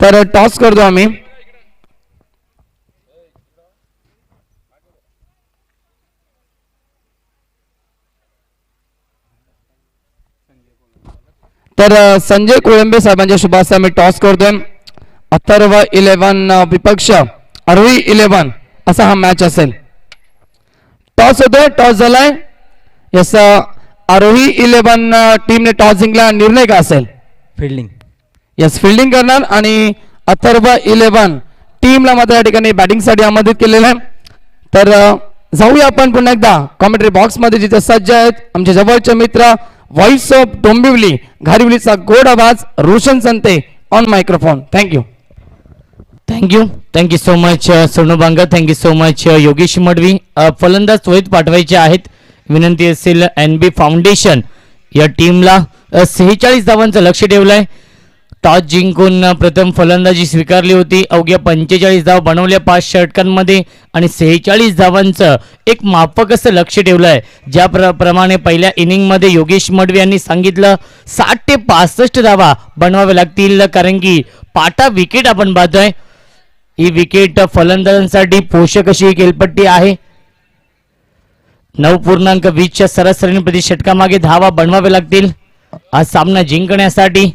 तर टॉस करतो आम्ही। तर संजय कोळंबे साहेबांच्या शुभास्ते आम्ही टॉस करतोय। अथर्व 11 विपक्ष आरोही 11 असा हा मॅच असेल। टॉस होतोय, टॉस झालाय, यस आरोही 11 टीमने टॉस जिंकला। निर्णय काय असेल? फिल्डिंग। यस फिल्डिंग करणार आणि अथर्व 11 टीमला मात्र या ठिकाणी बॅटिंगसाठी आमंत्रित केलेलं आहे। तर जाऊया आपण पुन्हा एकदा कॉमेंट्री बॉक्स मध्ये, जिथे सज्ज आहेत आमचे जवळचे मित्र व्हॉइस ऑफ डोंबिवली घारिवलीचा गोड आवाज Roshan Sante on microphone. Thank you thank you so much Sonu Bangar, thank you so much Yogesh Madvi. फलंदाज त्वरित पाठवायचे आहेत, विनंती असेल एनबी फाउंडेशन या टीमला 46 धावांचं लक्ष ठेवलंय। टॉस जिंकून प्रथम फलंदाजी स्वीकारली होती. अवघ्या 45 धावा बनवल्या 5 षटकांमध्ये आणि 46 धावांचं एक माफक असं लक्ष ठेवलं आहे. ज्या प्रमाणे पहिल्या इनिंगमध्ये योगेश मडवी यांनी सांगितलं 60 ते 65 धावा बनवाव्या लागतील, कारण की पाटा विकेट आपण पाहतोय. ही विकेट फलंदाजांसाठी पोषक अशी खेळपट्टी आहे. 9.20च्या सरासरीने प्रति षटकामागे धावा बनवाव्या लागतील हा सामना जिंकण्यासाठी.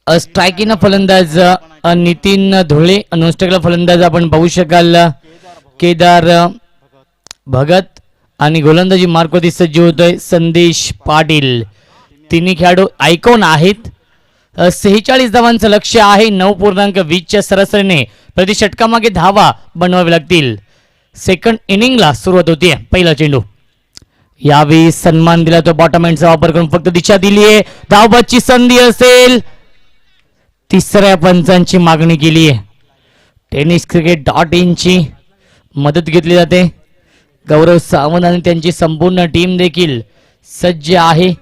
स्ट्रायकिंग फलंदाज नितीन धुळे, नॉनस्ट्राईकला फलंदाज आपण पाहू शकाल केदार भगत आणि गोलंदाजी मार्कवरती सज्ज होतोय संदेश पाटील. तिन्ही खेळाडू आयकॉन आहेत. 46 धावांचं लक्ष्य आहे. 9.20च्या सरासरीने प्रति षटकामागे धावा बनवावे लागतील. सेकंड इनिंगला सुरुवात होतीये. पहिला चेंडू यावेळी सन्मान दिला तो बॉटम एंडचा वापर करून फक्त दिशा दिली आहे. धावबादची संधी असेल. तिसऱ्या पंचांची मागणी केली आहे. tenniscricket.in ची मदत घेतली जाते. गौरव सावंत आणि त्यांची संपूर्ण टीम देखील सज्ज आहे.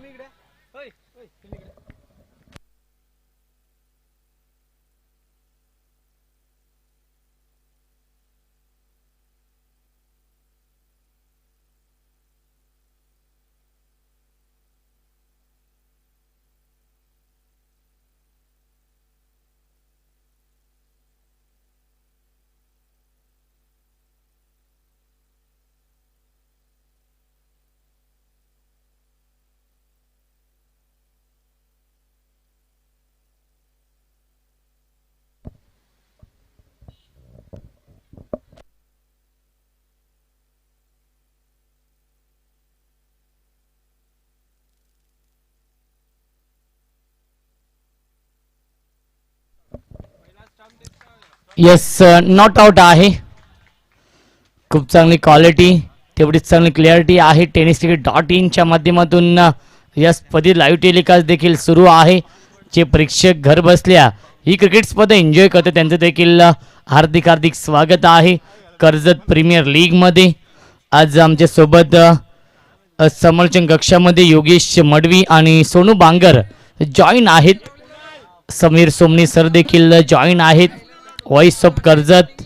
येस, नॉट आउट आहे. खूप चांगली क्वालिटी, तेवढीच चांगली क्लिअरिटी आहे. tenniscricket.in च्या माध्यमातून या स्पर्धेत लाईव्ह टेलिकास्ट देखील सुरू आहे. जे प्रेक्षक घर बसल्या ही क्रिकेट स्पर्धा एन्जॉय करते त्यांचं देखील हार्दिक हार्दिक स्वागत आहे. कर्जत प्रीमियर लीग मध्ये आज आमच्या सोबत समोरच्या कक्षामध्ये योगेश मडवी आणि सोनू बांगर जॉईन आहेत. समीर सोमनी सर देखील जॉईन आहेत. Voice of Karjat.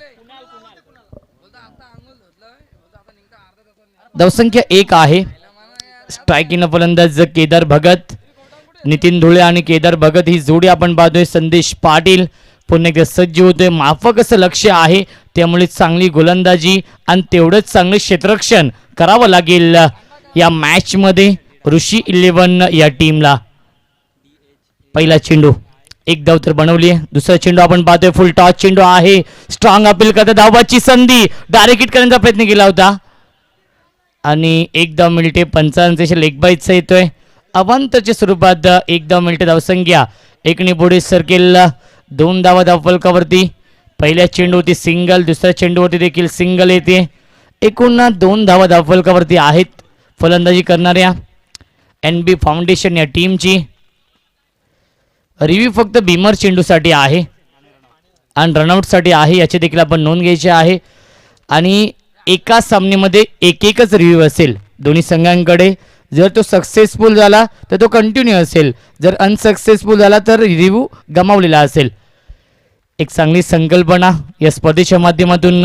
धावसंख्या 1 आहे. स्ट्रायकिंग फलंदाज केदार भगत, नितीन धुळे आणि केदार भगत ही जोडी आपण पाहतोय. संदेश पाटील पुन्हा एकदा सज्ज होतोय. माफक असं लक्ष आहे, त्यामुळे चांगली गोलंदाजी आणि तेवढंच चांगले क्षेत्ररक्षण करावं लागेल या मॅच मध्ये ऋषी 11 या टीमला. पहिला चेंडू एक धाव तर बनवली आहे. दुसरा चेंडू आपण पाहतोय फुल टॉस चेंडू आहे. स्ट्रॉंग अपील करता धावबाची संधी, डायरेक्ट हिट करण्याचा प्रयत्न केला होता आणि एक धाव मिळते. 55 लेग बाईटचा येतोय. अवांतरच्या स्वरूपात एक धाव मिळते. धावसंख्या 1 पुढे सरकेल. 2 धावा धावफलकावरती. पहिल्या चेंडूवरती सिंगल, दुसऱ्या चेंडूवरती देखील सिंगल येते. एकूण 2 धावा धावफलकावरती आहेत फलंदाजी करणाऱ्या NB फाउंडेशन या टीमची. रिव्ह्यू फक्त बीमर चेंडूसाठी आहे आणि रनआउटसाठी आहे, याची देखील आपण नोंद घ्यायची आहे. आणि एका सामन्यामध्ये एकच रिव्ह्यू असेल दोन्ही संघांकडे. जर तो सक्सेसफुल झाला तर तो कंटिन्यू असेल, जर अनसक्सेसफुल झाला तर रिव्ह्यू गमावलेला असेल. एक चांगली संकल्पना या स्पर्धेच्या माध्यमातून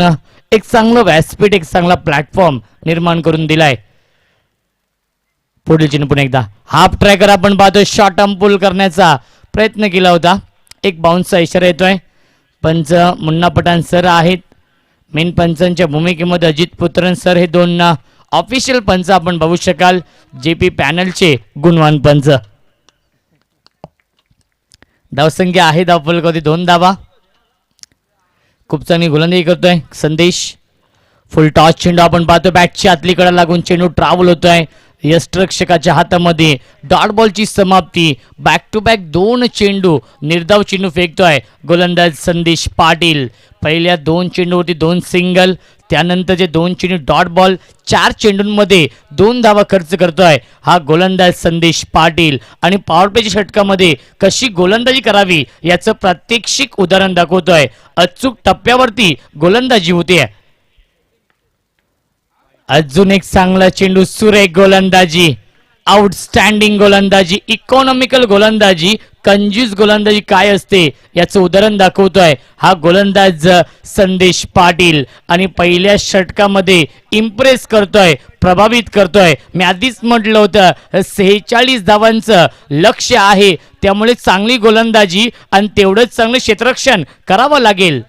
एक चांगलं व्यासपीठ, एक चांगला प्लॅटफॉर्म निर्माण करून दिलाय. पुढील चिन्ह पुन्हा एकदा हाफ ट्रॅकर आपण पाहतोय. शॉर्ट टर्म पुल करण्याचा प्रयत्न केला होता. एक बाउन्सचा इशारा येतोय. पंच मुन्ना पठाण सर आहेत. मेन पंचांच्या भूमिकेमध्ये अजित पुत्रन सर हे 2 ऑफिशियल पंच आपण बघू शकाल. JP पॅनलचे गुणवान पंच. धावसंख्या आहे धावफलकावरती 2 धावा. खूप चांगली गोलंदाजी करतोय संदेश. फुल टॉस चेंडू आपण पाहतो. बॅटची आतली कडा लागून चेंडू ट्रॅव्हल होतोय. यष्टरक्षकाच्या हातामध्ये डॉट बॉलची समाप्ती. बॅक टू बॅक 2 चेंडू, निर्धाव चेंडू फेकतोय गोलंदाज संदेश पाटील. पहिल्या 2 चेंडूवरती 2 सिंगल, त्यानंतरचे 2 चेंडू डॉट बॉल. 4 चेंडूंमध्ये 2 धावा खर्च करतोय हा गोलंदाज संदेश पाटील. आणि पॉवर प्लेच्या षटकामध्ये कशी गोलंदाजी करावी याचं प्रात्यक्षिक उदाहरण दाखवतोय. अचूक टप्प्यावरती गोलंदाजी होते. अजून एक चांगला चेंडू, सुरेख गोलंदाजी, आउटस्टँडिंग गोलंदाजी, इकॉनॉमिकल गोलंदाजी, कंजूस गोलंदाजी काय असते याचं उदाहरण दाखवतोय हा गोलंदाज संदेश पाटील. आणि पहिल्या षटकामध्ये इम्प्रेस करतोय, प्रभावित करतोय. मी आधीच म्हटलं होतं 46 धावांचं लक्ष्य आहे, त्यामुळे चांगली गोलंदाजी आणि तेवढंच चांगलं क्षेत्ररक्षण करावं लागेल.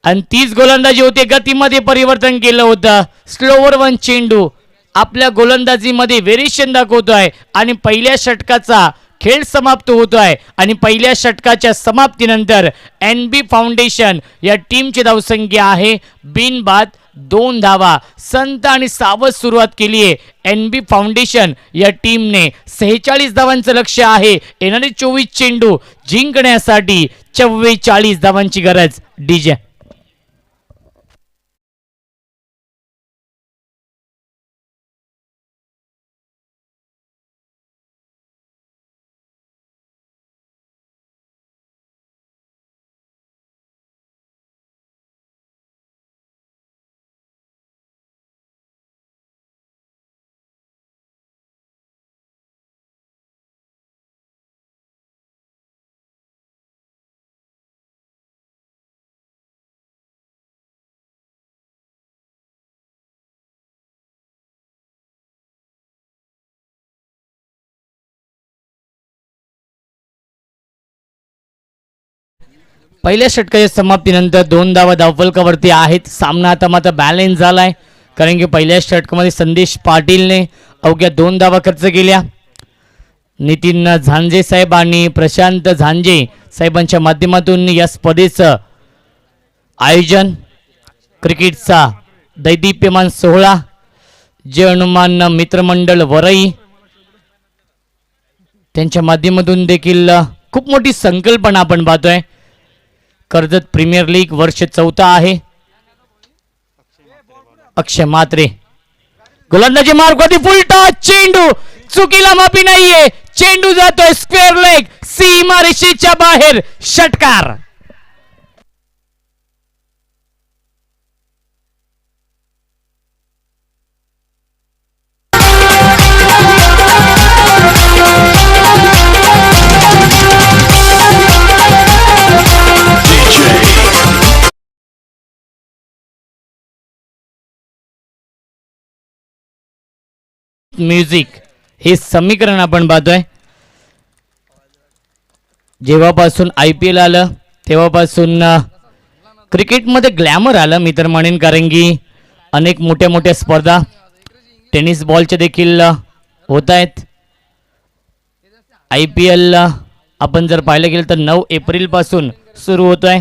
आणि तीच गोलंदाजी होते, गतीमध्ये परिवर्तन केलं होतं. स्लोवर 1 चेंडू आपल्या गोलंदाजीमध्ये व्हेरिएशन दाखवतोय आणि पहिल्या षटकाचा खेळ समाप्त होतोय. आणि पहिल्या षटकाच्या समाप्तीनंतर NB फाउंडेशन या टीमची धावसंख्या आहे बिनबाद 2 धावा. संत आणि सावध सुरुवात केली आहे NB फाउंडेशन या टीमने. 46 धावांचं लक्ष्य आहे. येणारे 24 चेंडू जिंकण्यासाठी 44 धावांची गरज. डीजे पहिल्या षटकाच्या समाप्तीनंतर 2 धावा धावफलकावरती आहेत. सामना आता मात्र बॅलन्स झालाय, कारण की पहिल्या षटकामध्ये संदेश पाटीलने अवघ्या 2 धावा खर्च केल्या. नितीन झांजे साहेब आणि प्रशांत झांजे साहेबांच्या माध्यमातून या स्पर्धेचं आयोजन, क्रिकेटचा दैदिप्यमान सोहळा, जय हनुमान मित्रमंडळ वरई त्यांच्या माध्यमातून देखील खूप मोठी संकल्पना आपण पाहतोय. कर्जत प्रीमियर लीग वर्ष 4 आहे. अक्षय म्हात्रे गोलंदाजी मार्गवरती फुलटा चेंडू, चुकीला माफी नाहीये. चेंडू जातोय स्क्वेअर लेग, सीमारेषेच्या बाहेर. षटकार. म्युझिक हे समीकरण आपण पाहतोय. जेव्हापासून IPL आलं तेव्हापासून क्रिकेटमध्ये ग्लॅमर आलं मी तर म्हणेन, कारण की अनेक मोठ्या मोठ्या स्पर्धा टेनिस बॉलच्या देखील होत आहेत. IPL आपण जर पाहिलं गेलं तर 9 एप्रिल पासून सुरू होतोय.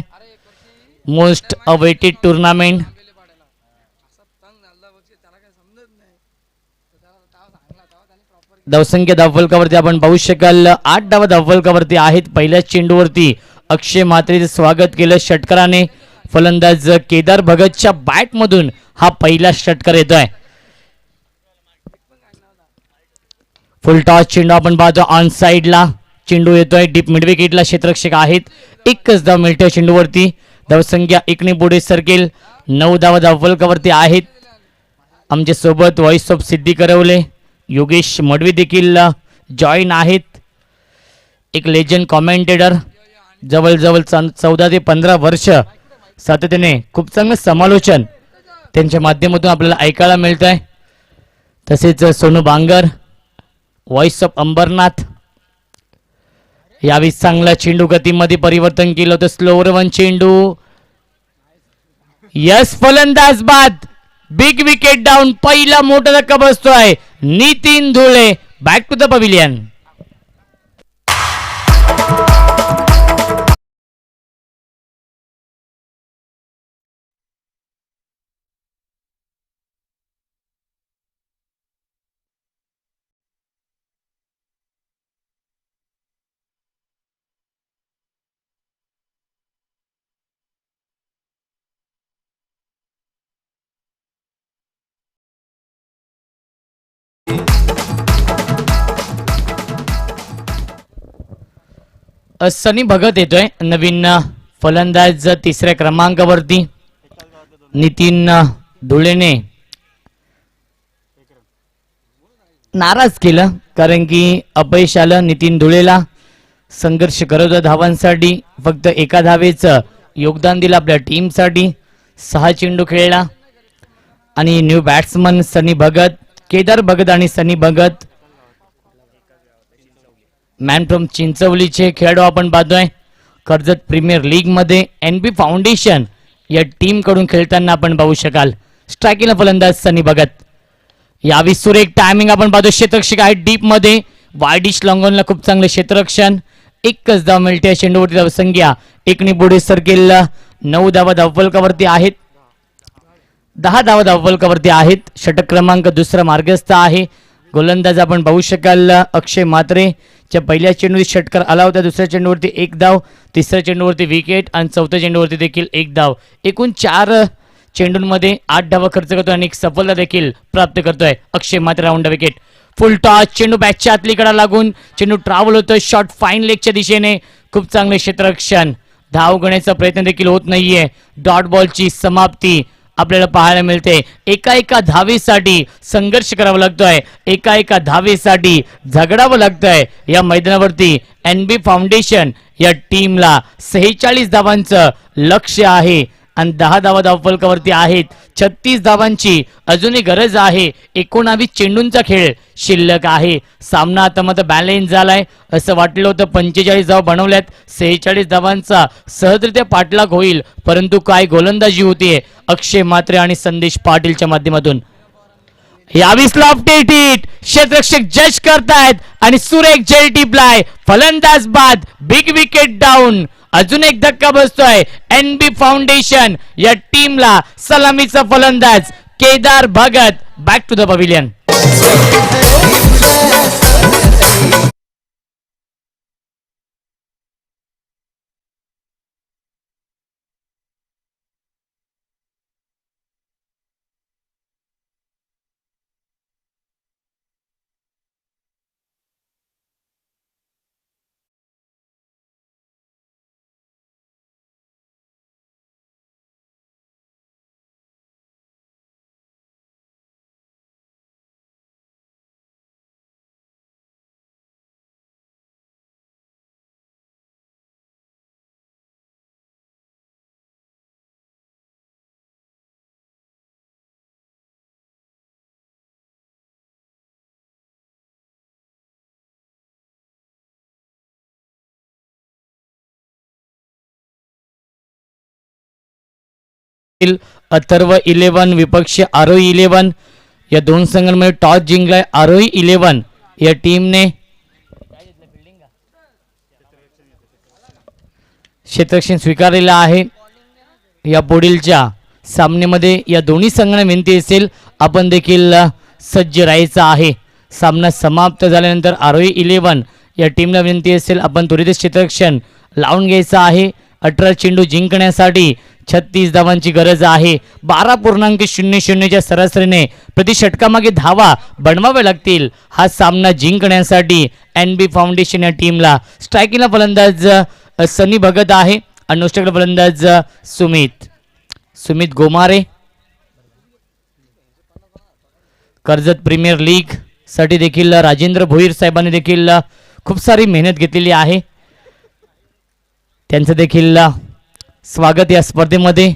Most awaited tournament. धावसंख्या धावफलकावरती आपण पाहू शकाल 8 धावा धावफलकावरती आहेत. पहिल्याच चेंडूवरती अक्षय म्हात्रेचं स्वागत केलं षटकाराने. फलंदाज केदार भगतच्या बॅट मधून हा पहिला षटकार येतोय. फुल टॉस चेंडू आपण पाहतो. ऑन साइडला चेंडू येतोय. डीप मिड विकेटला क्षेत्ररक्षक आहेत. एकच धाव मिळते चेंडूवरती. धावसंख्या 1ने पुढे सरकेल. 9 धावा धावफलकावरती आहेत. आमच्या सोबत व्हॉइस ऑफ सिद्धी करवले योगेश मडवी देखील जॉईन आहेत. एक लेजंड कॉमेंटेटर, जवळजवळ 14 ते 15 वर्ष सातत्याने खूप चांगलं समालोचन त्यांच्या माध्यमातून आपल्याला ऐकायला मिळत आहे. तसेच सोनू बांगर, व्हॉइस ऑफ अंबरनाथ. यावेळी चांगला चेंडू गतीमध्ये परिवर्तन केलं होतं. स्लोवर 1 चेंडू. यस, फलंदाज बाद. Big wicket down. पहिला मोठा धक्का बसतोय. Nitin Dhule back to the pavilion. Sunny Bhagat येतोय नवीन फलंदाज तिसऱ्या क्रमांकावरती. नितीन धुळेने नाराज केलं कारण की अपयश आलं. नितीन धुळेला संघर्ष करत होता धावांसाठी, फक्त एका धावेचं योगदान दिलं आपल्या टीमसाठी. 6 चेंडू खेळला आणि न्यू बॅट्समन सनी भगत, केदार भगत आणि सनी भगत मॅन फ्रॉम चिंचवलीचे खेळाडू आपण पाहतोय. कर्जत प्रीमियर लीग मध्ये NB फाउंडेशन या टीम कडून खेळताना आपण पाहू शकाल. स्ट्रायकिंगला फलंदाज सनी भगत. यावी सुरेख टायमिंग आपण पाहतो. क्षेत्ररक्षक आहे डीप मध्ये. वायडिश लॉंगॉनला खूप चांगलं क्षेत्ररक्षण. एकच धाव मिळते या चेंडूवरती. धावसंख्या 1 पुढे सरकेल. 9 धावा धावफलकावरती आहेत. 10 धावा धावफलकावरती आहेत. षटक क्रमांक दुसरा मार्गस्थ आहे. गोलंदाज आपण पाहू शकाल अक्षय म्हात्रे च्या पहिल्या चेंडूवरती षटकार आला होता. दुसऱ्या चेंडूवरती 1 धाव, तिसऱ्या चेंडूवरती विकेट आणि चौथ्या चेंडूवरती देखील 1 धाव. एकूण 4 चेंडूंमध्ये 8 धावा खर्च करतोय आणि एक सफलता देखील प्राप्त करतोय Akshay Mhatre. Round wicket. Full toss. चेंडू बॅटच्या आतली कडा लागून चेंडू ट्रॅव्हल होतोय शॉर्ट फाईन लेगच्या दिशेने. खूप चांगले क्षेत्ररक्षण. धाव घेण्याचा प्रयत्न देखील होत नाहीये. डॉट बॉलची समाप्ती आपल्याला पाहायला मिळते. एका धावेसाठी संघर्ष करावा लागतोय. एका धावेसाठी झगडावं लागतंय या मैदानावरती. NB फाउंडेशन या टीमला 46 धावांचं लक्ष्य आहे आणि 10 धावा धावफलकावरती आहेत. 36 धावांची अजूनही गरज आहे. 19 चेंडूंचा खेळ शिल्लक आहे. सामना आता मात्र बॅलेन्स झालाय. असं वाटलं होतं 45 धावा बनवल्यात, 46 धावांचा सहजरित्या पाठलाग होईल, परंतु काय गोलंदाजी होतीये अक्षय म्हात्रे आणि संदेश पाटीलच्या माध्यमातून. यावी स्लॉफ्ट हिट. क्षेत्ररक्षक जज करतायत आणि सुरेख जेल टिपलाय. फलंदाज बाद. Big wicket down. अजून एक धक्का बसतोय NB फाउंडेशन या टीमला. सलामीचा फलंदाज Kedar Bhagat. Back to the pavilion. Atharva 11 विपक्ष आरोही 11 या दोन संघांमध्ये टॉस जिंकलाय आरोही 11 या टीमने. क्षेत्ररक्षण स्वीकारलेला आहे. या पुढीलच्या सामन्यामध्ये या दोन्ही संघांना विनंती असेल आपण देखील सज्ज राहायचं आहे. सामना समाप्त झाल्यानंतर आरोही 11 या टीमला विनंती असेल आपण त्वरित क्षेत्ररक्षण लावून घ्यायचं आहे. 18 चेंडू जिंकण्यासाठी 36 धावांची गरज आहे. 12.00च्या सरासरीने प्रति षटकामागे धावा बनवाव्या लागतील हा सामना जिंकण्यासाठी NB फाउंडेशन या टीमला. स्ट्रायकिंगला फलंदाज सनी भगत आहे आणि नुसऱ्याकडे फलंदाज सुमित गोमारे. कर्जत प्रीमियर लीग साठी देखील राजेंद्र भोईर साहेबांनी देखील खूप सारी मेहनत घेतलेली आहे. त्यांचं देखील स्वागत या स्पर्धेमध्ये.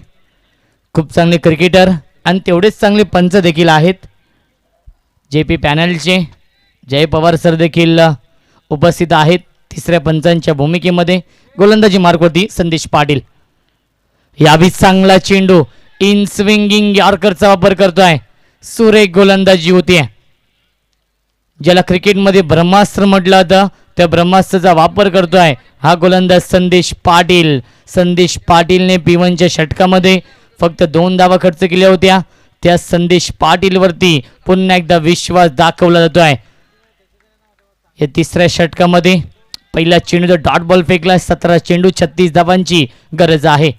खूप चांगले क्रिकेटर आणि तेवढेच चांगले पंच देखील आहेत. JP पॅनलचे जय पवार सर देखील उपस्थित आहेत तिसऱ्या पंचांच्या भूमिकेमध्ये. गोलंदाजी मार्गवरती संदेश पाटील. यावी चांगला चेंडू इन स्विंगिंग यॉर्करचा वापर करतोय. सुरेख गोलंदाजी होतीये. ज्याला क्रिकेटमध्ये ब्रह्मास्त्र म्हटलं होतं त्या ब्रह्मास्त्राचा वापर करतोय हा गोलंदाज संदेश पाटील. संदेश पाटीलने P1च्या षटकामध्ये फक्त 2 धावा खर्च केल्या होत्या. त्या संदेश पाटीलवरती पुन्हा एकदा विश्वास दाखवला जातोय. या तिसऱ्या षटकामध्ये पहिला चेंडू डॉट बॉल फेकला. 17 चेंडू 36 धावांची गरज आहे.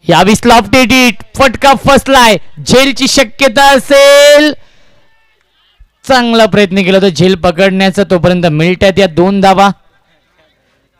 यावी स्लॉफ्ट हिट. फटका फसलाय. झेलची शक्यता असेल चांगला प्रयत्न केला होता झेल पकडण्याचा, तोपर्यंत मिळतात या 2 धावा.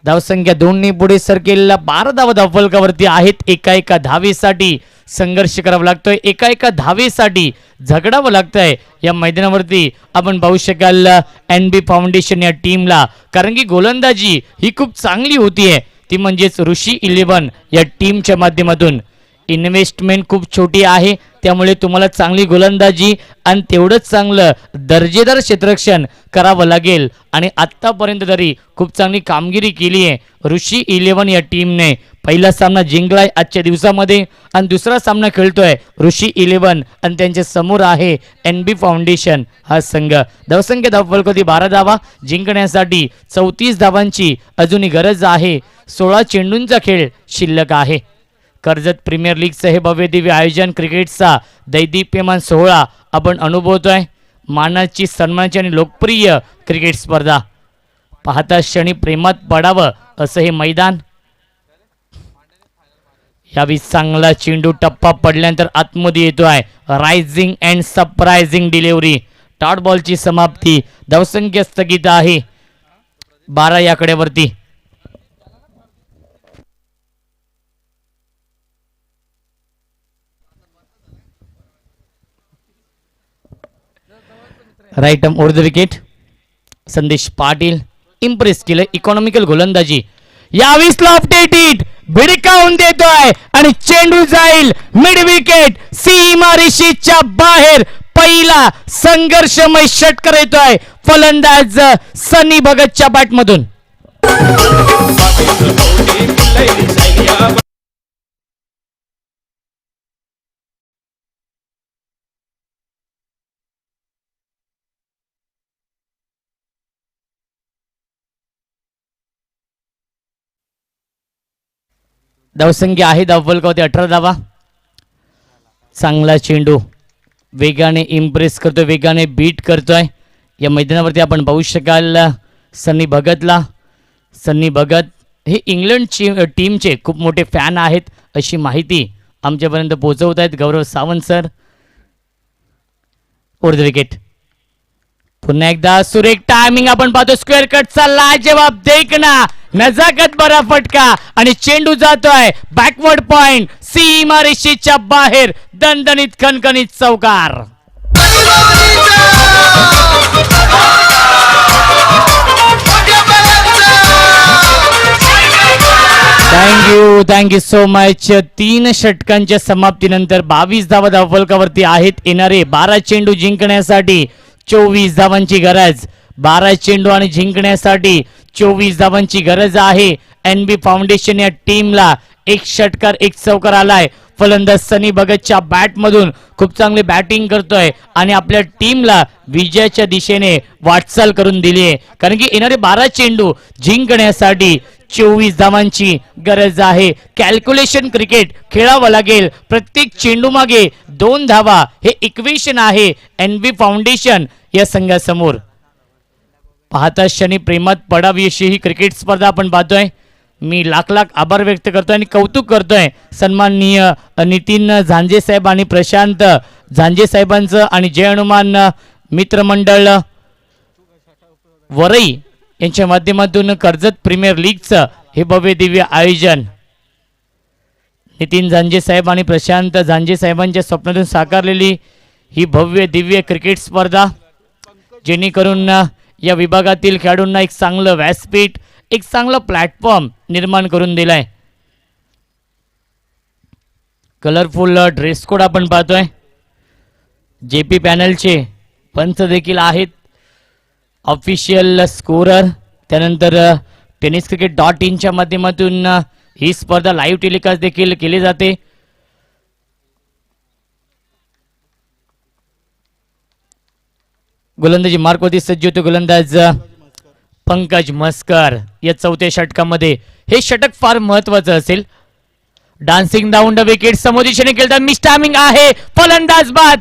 धावसंख्या 2 पुढे सरकेलेला 12 धावा धावफलकावरती आहेत. एका धावेसाठी संघर्ष करावा लागतोय, एका धावेसाठी झगडावं लागतंय या मैदानावरती. आपण पाहू शकाल NB फाउंडेशन या टीमला, कारण की गोलंदाजी ही खूप चांगली होतीये, ती म्हणजेच ऋषी 11 या टीमच्या माध्यमातून. इन्व्हेस्टमेंट खूप छोटी आहे, त्यामुळे तुम्हाला चांगली गोलंदाजी आणि तेवढंच चांगलं दर्जेदार क्षेत्ररक्षण करावं लागेल. आणि आत्तापर्यंत तरी खूप चांगली कामगिरी केली आहे ऋषी 11 या टीमने. पहिला सामना जिंकलाय आजच्या दिवसामध्ये आणि दुसरा सामना खेळतोय ऋषी 11 आणि त्यांच्या समोर आहे NB फाउंडेशन हा संघ. धावसंख्या धावफलकावरती 12 धावा, जिंकण्यासाठी 34 धावांची अजूनही गरज आहे. 16 चेंडूंचा खेळ शिल्लक आहे. कर्जत प्रीमियर लीगचं हे भव्य दिव्य आयोजन, क्रिकेटचा दैदिप्यमान सोहळा आपण अनुभवतोय. मानाची, सन्मानाची आणि लोकप्रिय क्रिकेट स्पर्धा. पाहता क्षणी प्रेमात पडावं असं हे मैदान. यावेळी चांगला चेंडू टप्पा पडल्यानंतर आतमध्ये येतोय. Rising and surprising delivery. Dot बॉलची समाप्ती. धावसंख्या स्थगित आहे 12 या कडेवरती. Right over the wicket. Sandesh Patil impress केलं. इकॉनॉमिकल गोलंदाजी. यावेळी लॉफ्टेड हिट भिडकावून देतोय आणि चेंडू जाईल मिड विकेट सीमा रेषेच्या बाहेर. पहिला संघर्षमय षटकार येतोय फलंदाज सनी भगतच्या बॅटमधून. धावसंख्या आहे धावफलकावरती 18 धावा. चांगला चेंडू वेगाने इम्प्रेस करतोय, वेगाने बीट करतोय. या मैदानावरती आपण पाहू शकाल सनी भगतला. सनी भगत हे इंग्लंडची टीमचे खूप मोठे फॅन आहेत अशी माहिती आमच्यापर्यंत पोहोचवत आहेत Gaurav Sawant sir. Over the wicket. पुन्हा एकदा सुरेख टायमिंग आपण पाहतो. स्क्वेअर कटचा लाजवाब देखना, नजाकत बरा फटका आणि चेंडू जातोय बॅकवर्ड पॉइंट सीमा रेषेच्या बाहेर. दणदणीत खणखणीत चौकार. Thank you so much. 3 षटकांच्या समाप्तीनंतर 22 धावा धावफलकावरती आहेत. येणारे 12 चेंडू जिंकण्यासाठी 24 धावांची गरज. 12 चेंडू आणि जिंकण्यासाठी 24 धावांची गरज आहे. NB फाउंडेशन या टीमला 1 षटकार 1 चौकार आलाय. फलंदाज सनी भगतच्या बॅटमधून खूप चांगली बॅटिंग करतोय आणि आपल्या टीमला विजयाच्या दिशेने वाटचाल करून दिली आहे, कारण की येणारे 12 चेंडू जिंकण्यासाठी 24 धावांची गरज आहे. कॅल्क्युलेशन क्रिकेट खेळावं लागेल. प्रत्येक चेंडू मागे 2 धावा हे इक्वेशन आहे NB फाउंडेशन या संघासमोर. पाहता क्षणी प्रेमात पडावी अशी ही क्रिकेट स्पर्धा आपण पाहतोय. मी लाख आभार व्यक्त करतोय आणि कौतुक करतोय सन्माननीय नितीन झांजे साहेब आणि प्रशांत झांजे साहेबांचं आणि जय हनुमान मित्रमंडळ वरई यांच्या माध्यमातून कर्जत प्रीमियर लीगचं हे भव्य दिव्य आयोजन. नितीन झांजे साहेब आणि प्रशांत झांजे साहेबांच्या स्वप्नातून साकारलेली ही भव्य दिव्य क्रिकेट स्पर्धा, जेणेकरून या विभागातील खेळाडूंना एक चांगलं व्यासपीठ, एक चांगलं प्लॅटफॉर्म निर्माण करून दिलाय. कलरफुल ड्रेस कोड आपण पाहतोय. JP पॅनलचे पंच देखील आहेत. ऑफिशियल स्कोरर, त्यानंतर टेनिस क्रिकेट .in माध्यमातून ही स्पर्धा लाईव्ह टेलिकास्ट देखील केली जाते. गोलंदाजी मार्कवरती सज्ज होतो गोलंदाज पंकज मस्कर. या 4थ्या षटकामध्ये हे षटक फार महत्वाचं असेल. डान्सिंग डाऊन द विकेट समोर दिशेने खेळतात. मिस्टामिंग आहे, फलंदाज बाद.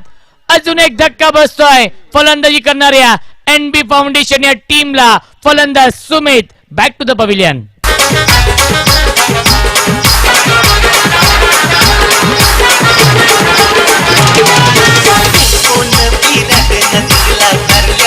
अजून एक धक्का बसतोय फलंदाजी करणाऱ्या NB फाउंडेशन या टीमला. फलंदाज Sumit back to the pavilion. कोण विरह नदीला भरले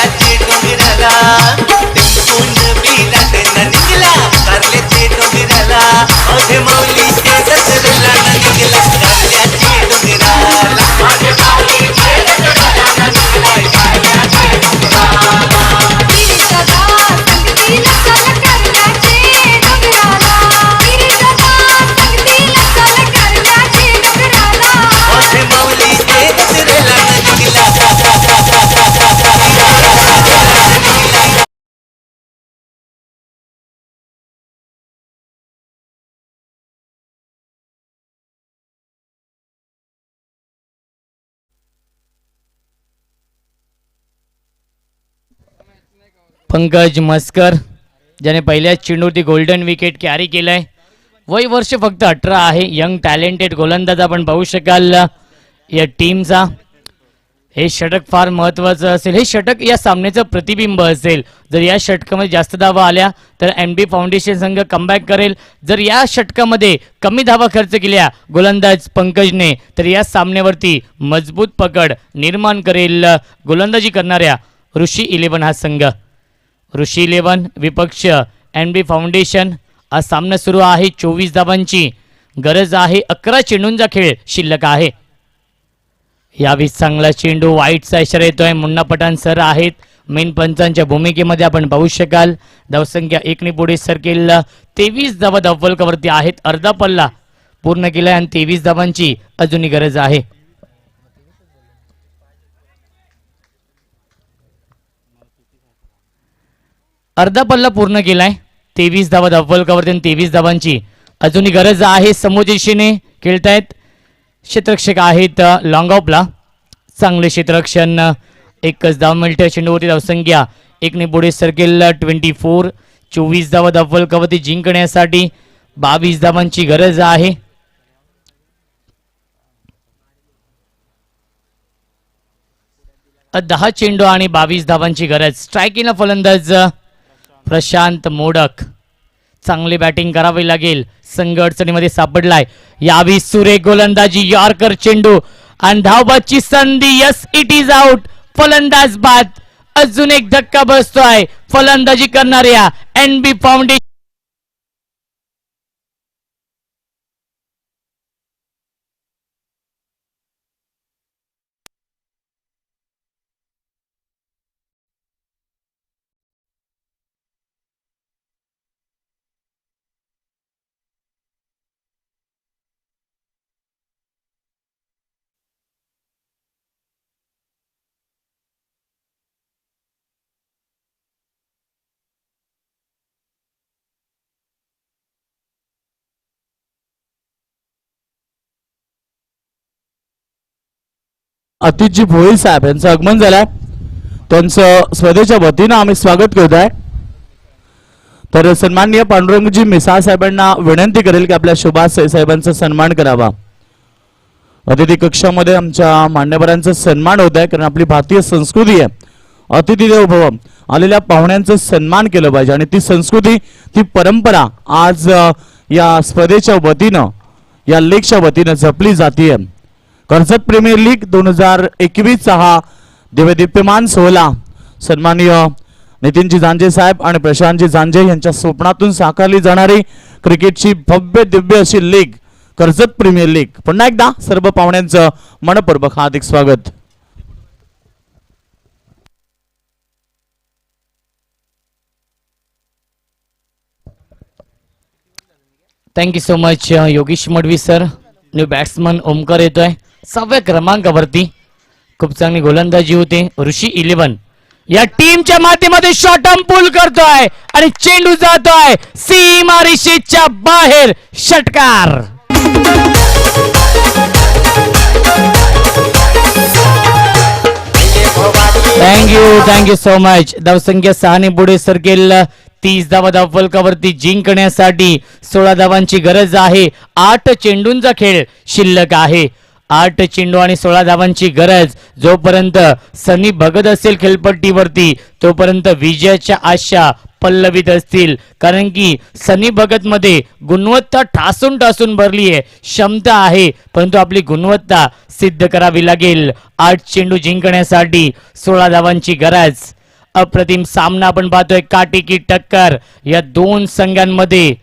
पंकज मस्कर ज्याने पहिल्याच चेंडूवरती गोल्डन विकेट कॅरी केलाय. वय वर्ष फक्त 18 आहे. यंग टॅलेंटेड गोलंदाज आपण पाहू शकाल या टीमचा. हे षटक फार महत्त्वाचं असेल. हे षटक या सामन्याचं प्रतिबिंब असेल. जर या षटकामध्ये जास्त धावा आल्या तर NB फाउंडेशन संघ कमबॅक करेल. जर या षटकामध्ये कमी धावा खर्च केल्या गोलंदाज पंकजने तर या सामन्यावरती मजबूत पकड निर्माण करेल गोलंदाजी करणाऱ्या ऋषी 11 हा संघ. ऋषी 11 विपक्ष NB फाउंडेशन. हा सामना सुरू आहे. 24 धावांची गरज आहे. 11 चेंडूंचा खेळ शिल्लक आहे. यावेळी चांगला चेंडू वाईटचा इशारा येतोय. मुन्ना पठाण सर आहेत मेन पंचांच्या भूमिकेमध्ये आपण पाहू शकाल. धावसंख्या 1 ने पुढे सरकेल. 23 धावा धावफलकावरती आहेत. अर्धा पल्ला पूर्ण केलाय आणि 23 धावांची अजूनही गरज आहे. अर्धा पल्ला पूर्ण केलाय. 23 धावा धावफलकावरती आणि 23 धावांची अजूनही गरज आहे. समोरच्या दिशेने खेळतायत क्षेत्ररक्षक आहेत लॉंग ऑफला. चांगले क्षेत्ररक्षण. एकच धाव मिळते चेंडूवरती. धावसंख्या 1 ने पुढे सरकेल. 24. 24 धावा धावफलकावरती जिंकण्यासाठी 22 धावांची गरज आहे. दहा चेंडू आणि 22 धावांची गरज. स्ट्रायकिंगला फलंदाज प्रशांत मोडक. चांगली बॅटिंग करावी लागेल. संघ अडचणीमध्ये सापडलाय. यावी सुरेख गोलंदाजी. यॉर्कर चेंडू आणि धावबादची संधी. Yes it is out. फलंदाज बाद. अजून एक धक्का बसतोय फलंदाजी करणाऱ्या NB फाउंडेशन. अतिथजी भोईर साहेब यांचं आगमन झालंय. त्यांचं स्पर्धेच्या वतीनं आम्ही स्वागत करत आहे. तर सन्माननीय पांडुरंगजी मिसाळ साहेबांना विनंती करेल की आपल्या सुभाष साहेबांचा सन्मान करावा. अतिथी कक्षामध्ये आमच्या मान्यवरांचा सन्मान होत आहे. कारण आपली भारतीय संस्कृती आहे अतिथी देवो भव. आलेल्या पाहुण्यांचा सन्मान केलं पाहिजे आणि ती संस्कृती ती परंपरा आज या स्पर्धेच्या वतीनं या लीगच्या वतीनं जपली जाते. कर्जत प्रीमियर लीग 2021 हा दिव्यदीप्यमान सोहळा सन्माननीय नितीनजी जांजे साहेब आणि प्रशांतजी जांजे यांच्या स्वप्नातून साकारली जाणारी क्रिकेटची भव्य दिव्य अशी लीग कर्जत प्रीमियर लीग. पुन्हा एकदा सर्व पाहुण्यांचं मनपूर्वक हार्दिक स्वागत. Thank you so much Yogesh Madavi sir. New batsman Omkar येतोय 6व्या क्रमांकावरती. खूप चांगली गोलंदाजी होते. ऋषी 11 या टीमच्या माध्यमातून शॉट पुल करतोय आणि चेंडू जातोय सीमा रेषेच्या बाहेर. षटकार. Thank you so much. धावसंख्या 6 ने पुढे सरकेल. 30 धावा धावफलकावरती जिंकण्यासाठी 16 धावांची गरज आहे. 8 चेंडूंचा खेळ शिल्लक आहे. 8 चेंडू आणि 16 धावांची गरज. जोपर्यंत सनी भगत असेल खेळपट्टीवरती तोपर्यंत विजयाच्या आशा पल्लवित असतील. कारण की सनी भगत मध्ये गुणवत्ता ठासून ठासून भरली आहे. क्षमता आहे परंतु आपली गुणवत्ता सिद्ध करावी लागेल. 8 चेंडू जिंकण्यासाठी 16 धावांची गरज. अप्रतिम सामना आपण पाहतोय. काटेकी टक्कर या दोन संघांमध्ये.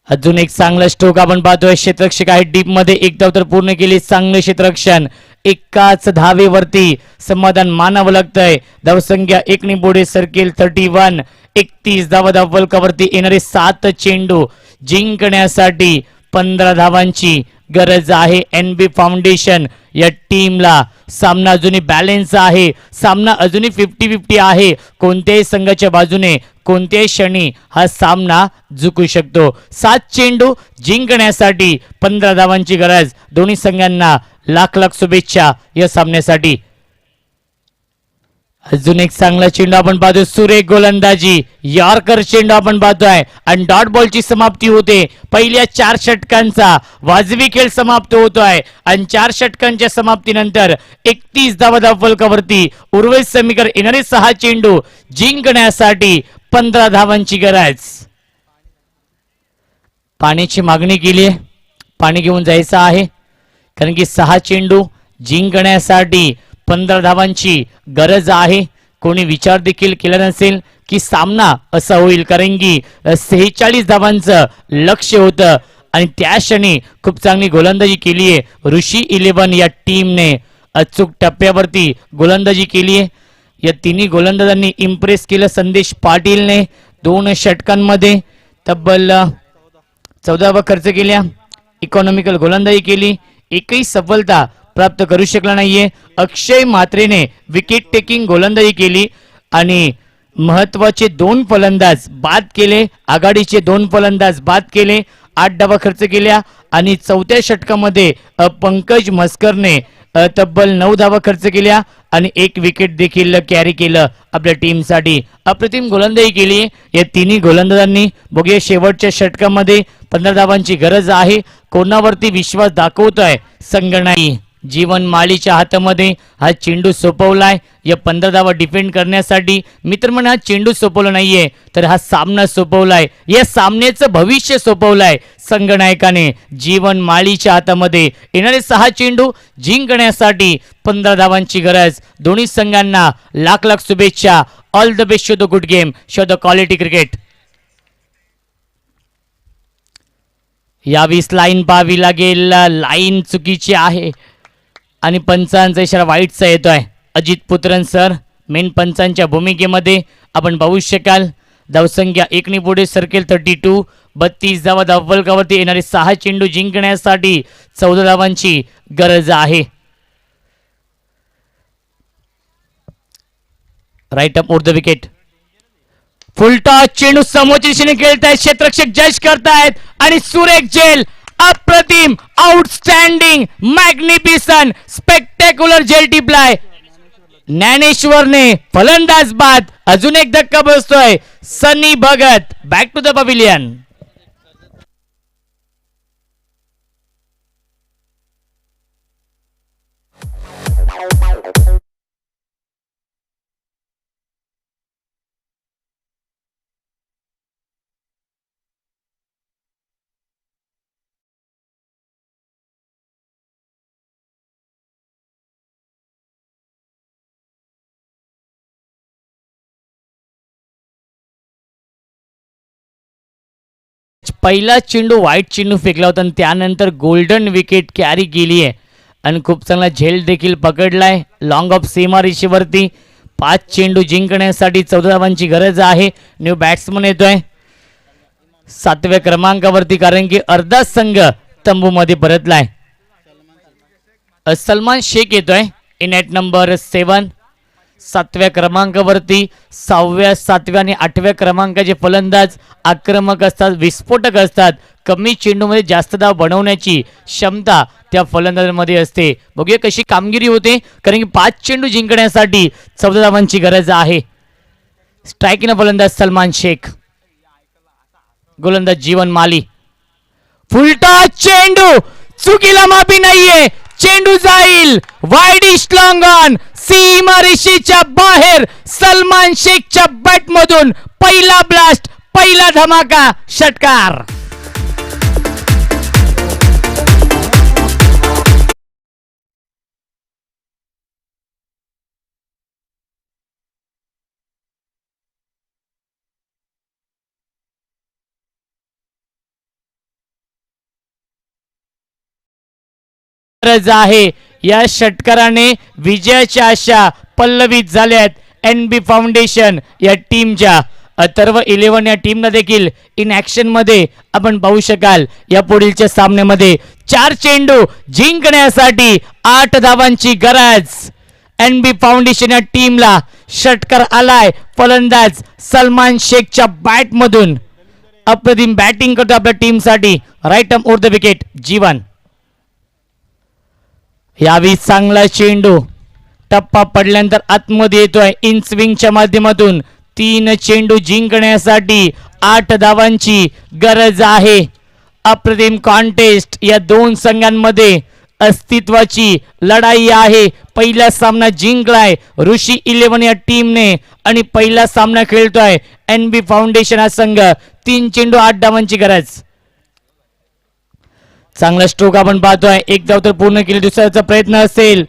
अजून एक चांगला स्ट्रोक आपण पाहतोय. क्षेत्ररक्षक आहे डीप मध्ये. एक धाव तर पूर्ण केली. चांगले क्षेत्ररक्षण. एकाच धावेवरती समाधान मानावं लागतंय. धावसंख्या 1 ने पुढे सरकेल. 31. 31 धावा धावफलकावरती येणारे 7 चेंडू जिंकण्यासाठी 15 धावांची गरज आहे. NB फाउंडेशन या टीमला सामना अजूनही बॅलन्स आहे. सामना अजूनही 50-50 आहे. कोणत्याही संघाच्या बाजूने कोणत्याही क्षणी हा सामना जिंकू शकतो. 7 चेंडू जिंकण्यासाठी 15 धावांची गरज. दोन्ही संघांना लाख लाख शुभेच्छा या सामन्यासाठी. अजून एक चांगला चेंडू आपण पाहतोय, सुरेख गोलंदाजी, यॉर्कर चेंडू आपण पाहतोय आणि डॉट बॉलची समाप्ती होते. पहिल्या 4 षटकांचा वाजवी खेळ समाप्त होतोय आणि 4 षटकांच्या समाप्तीनंतर 31 धावा फलकावरती. उर्वरित समीकर येणारे 6 चेंडू जिंकण्यासाठी 15 धावांची गरज. पाण्याची मागणी केली आहे, पाणी घेऊन जायचं आहे कारण की 6 चेंडू जिंकण्यासाठी 15 धावांची गरज आहे. कोणी विचार देखील केला नसेल की सामना असा होईल, कारण की 46 धावांचं लक्ष्य होतं आणि त्या क्षणी खूप चांगली गोलंदाजी केली आहे ऋषी 11 या टीमने. अचूक टप्प्यावरती गोलंदाजी केली आहे. या तिन्ही गोलंदाजांनी इम्प्रेस केलं. संदेश पाटीलने 2 षटकांमध्ये तब्बल 14 धावा खर्च केल्या. इकॉनॉमिकल गोलंदाजी केली, एकही सफलता प्राप्त करू शकला नाहीये. अक्षय म्हात्रेने विकेट टेकिंग गोलंदाजी केली आणि महत्वाचे 2 फलंदाज बाद केले. आघाडीचे 2 फलंदाज बाद केले. 8 धावा खर्च केल्या आणि 4थ्या षटकामध्ये पंकज मस्करने तब्बल 9 धावा खर्च केल्या आणि 1 विकेट देखील कॅरी केलं आपल्या टीमसाठी. अप्रतिम गोलंदाजी केली या तिन्ही गोलंदाजांनी. बघूया शेवटच्या षटकामध्ये 15 धावांची गरज आहे. कोणावरती विश्वास दाखवतोय संघ? जीवन माळीच्या हातामध्ये हा चेंडू सोपवलाय या 15 धावा डिफेंड करण्यासाठी. मित्र म्हणा, हा चेंडू सोपवला नाहीये तर हा सामना सोपवलाय, या सामन्याचं भविष्य सोपवलाय संघनायकाने. जीवन माळीच्या हातामध्ये येणारे 6 चेंडू जिंकण्यासाठी 15 धावांची गरज. दोन्ही संघांना लाख लाख शुभेच्छा. All the best. Show the good game, show the quality cricket. यावीस लाईन पाहावी लागेल. लाईन चुकीची आहे आणि पंचांचा इशारा वाईटचा येतोय. अजित पुत्रन सर मेन पंचांच्या भूमिकेमध्ये आपण पाहू शकाल. धावसंख्या 1 पुढे सरकेल 32. 32 धावा धावफलकावरती येणारे 6 चेंडू जिंकण्यासाठी 14 धावांची गरज आहे. Right up over the wicket. Full toss चेंडू समोरच्या दिशेने खेळतायत. क्षेत्ररक्षक जज करतायत आणि सुरेख झेल. अप्रतिम, आउटस्टँडिंग, मॅग्निफिसंट, स्पेक्टॅक्युलर झेल टिपलाय. ज्ञानेश्वरने फलंदाज बाद. अजून एक धक्का बसतोय. Sunny Bhagat back to the pavilion. पहिला चेंडू व्हाईट चेंडू फेकला होता आणि त्यानंतर गोल्डन विकेट कॅरी केली आहे आणि खूप चांगला झेल देखील पकडलाय लॉंग ऑफ सीमा रेषेवरती. 5 चेंडू जिंकण्यासाठी 14 धावांची गरज आहे. न्यू बॅट्समन येतोय 7व्या क्रमांकावरती, कारण की अर्धा संघ तंबूमध्ये परतलाय. सलमान शेख येतोय इन ॲट नंबर 7. 7व्या क्रमांकावरती. 6व्या 7व्या आणि 8व्या क्रमांकाचे फलंदाज आक्रमक असतात, विस्फोटक असतात. कमी चेंडूमध्ये जास्त धाव बनवण्याची क्षमता त्या फलंदाजांमध्ये असते. बघूया कशी कामगिरी होते, कारण की 5 चेंडू जिंकण्यासाठी 14 धावांची गरज आहे. स्ट्रायकिंग फलंदाज सलमान शेख, गोलंदाज जीवन माली. फुलटॉस चेंडू, चुकीला माफी नाहीये. चेंडू जाईल वाईडिश लॉंग ऑन, सीमा रेषेच्या बाहेर. सलमान शेखच्या बॅट मधून पहिला ब्लास्ट, पहिला धमाका, षटकार. गरज आहे. या षटकाराने विजयाच्या आशा पल्लवित झाल्यात NB फाउंडेशन या टीमच्या. अथर्व 11 या टीमला देखील इन ऍक्शन मध्ये आपण पाहू शकाल. या पुढीलच्या सामन्यामध्ये 4 चेंडू जिंकण्यासाठी 8 धावांची गरज. NB फाउंडेशन या टीमला षटकार आलाय. फलंदाज सलमान शेखच्या बॅट मधून अप्रतिम बॅटिंग करतो आपल्या टीमसाठी. Right arm over the wicket Jeevan. यावेळी चांगला चेंडू टप्पा पडल्यानंतर आतमध्ये येतोय इन स्विंगच्या माध्यमातून 3 चेंडू जिंकण्यासाठी 8 धावांची गरज आहे. अप्रतिम कॉन्टेस्ट या दोन संघांमध्ये अस्तित्वाची लढाई आहे. पहिला सामना जिंकलाय ऋषी 11 या टीमने आणि पहिला सामना खेळतोय NB फाउंडेशन हा संघ. 3 चेंडू 8 धावांची गरज. चांगला स्ट्रोक आपण पाहतोय. एक धाव तर पूर्ण केली, दुसऱ्याचा प्रयत्न असेल.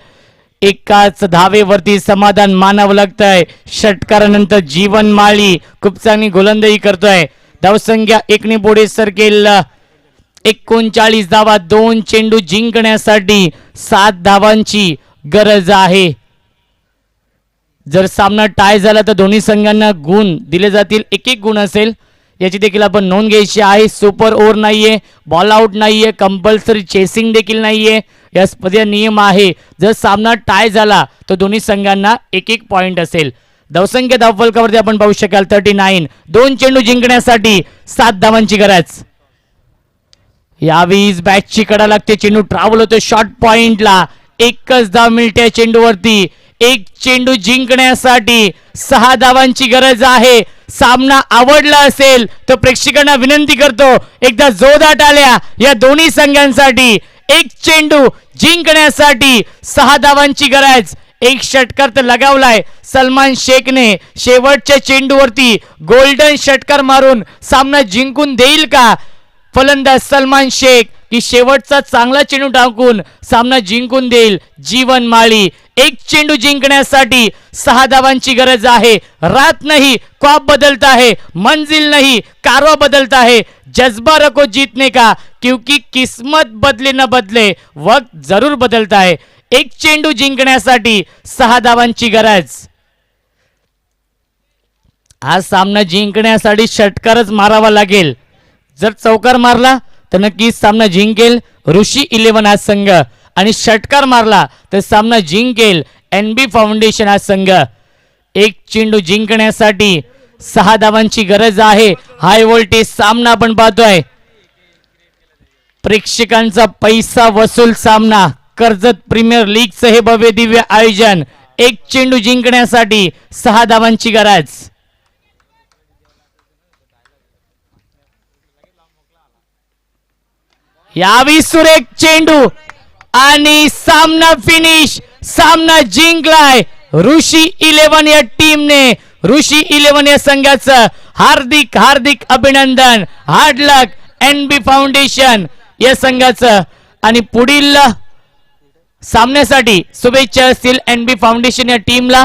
एकाच धावेवरती समाधान मानावं लागतंय. षटकारानंतर जीवन माळी खूप चांगली गोलंदाजी करतोय. धावसंख्या 1ने पुढे सरकेल. 39 धावा. 2 चेंडू जिंकण्यासाठी 7 धावांची गरज आहे. जर सामना टाय झाला तर दोन्ही संघांना गुण दिले जातील. 1-1 गुण असेल याची देखील आपण नोंद घ्यायची आहे. सुपर ओव्हर नाहीये, बॉल आउट नाहीये, कंपल्सरी चेसिंग देखील नाहीये. या स्पर्धेचा नियम आहे जर सामना टाय झाला तर दोन्ही संघांना 1-1 पॉइंट असेल. धावसंख्या धावफलकावरती आपण पाहू शकाल 39. 2 चेंडू जिंकण्यासाठी 7 धावांची गरज. यावेळी बॅटची कडा लागते. चेंडू ट्रॅव्हल होतो शॉर्ट पॉइंटला. एकच धाव मिळते चेंडूवरती. 1 चेंडू जिंकण्यासाठी 6 धावांची गरज आहे. सामना आवडला असेल तर प्रेक्षकांना विनंती करतो एकदा जोरदार टाळ्या या दोन्ही संघांसाठी. 1 चेंडू जिंकण्यासाठी 6 धावांची गरज. 1 षटकार तर लगावलाय सलमान शेखने. शेवटच्या चेंडूवरती गोल्डन षटकार मारून सामना जिंकून देईल का फलंदाज सलमान शेख, की शेवटचा चांगला चेंडू टाकून सामना जिंकून देईल जीवन माळी. 1 चेंडू जिंकण्यासाठी 6 धावांची गरज आहे. रात नहीं ख्वाब बदलता है, मंजिल नहीं कारवा बदलता है, जज्बा रखो जीतने का क्योंकि किस्मत बदले न बदले वक्त जरूर बदलता है. 1 चेंडू जिंकण्यासाठी 6 धावांची गरज. हा सामना जिंकण्यासाठी षटकारच मारावा लागेल. जर चौकार मारला तर नक्कीच सामना जिंकेल ऋषी 11 हा संघ आणि षटकार मारला तर सामना जिंकेल NB फाउंडेशन हा संघ. 1 चेंडू जिंकण्यासाठी 6 धावांची गरज आहे. हाय व्होल्टेज सामना आपण पाहतोय. प्रेक्षकांचा पैसा वसूल सामना. कर्जत प्रीमियर लीगचं हे भव्य दिव्य आयोजन. 1 चेंडू जिंकण्यासाठी 6 धावांची गरज. यावी सुरेख चेंडू आणि सामना फिनिश. सामना जिंकलाय ऋषी 11 या टीमने. ऋषी 11 या संघाचं हार्दिक हार्दिक अभिनंदन. हार्ड लक NB फाउंडेशन या संघाचं. आणि पुढील सामन्यासाठी शुभेच्छा असतील NB फाउंडेशन या टीमला.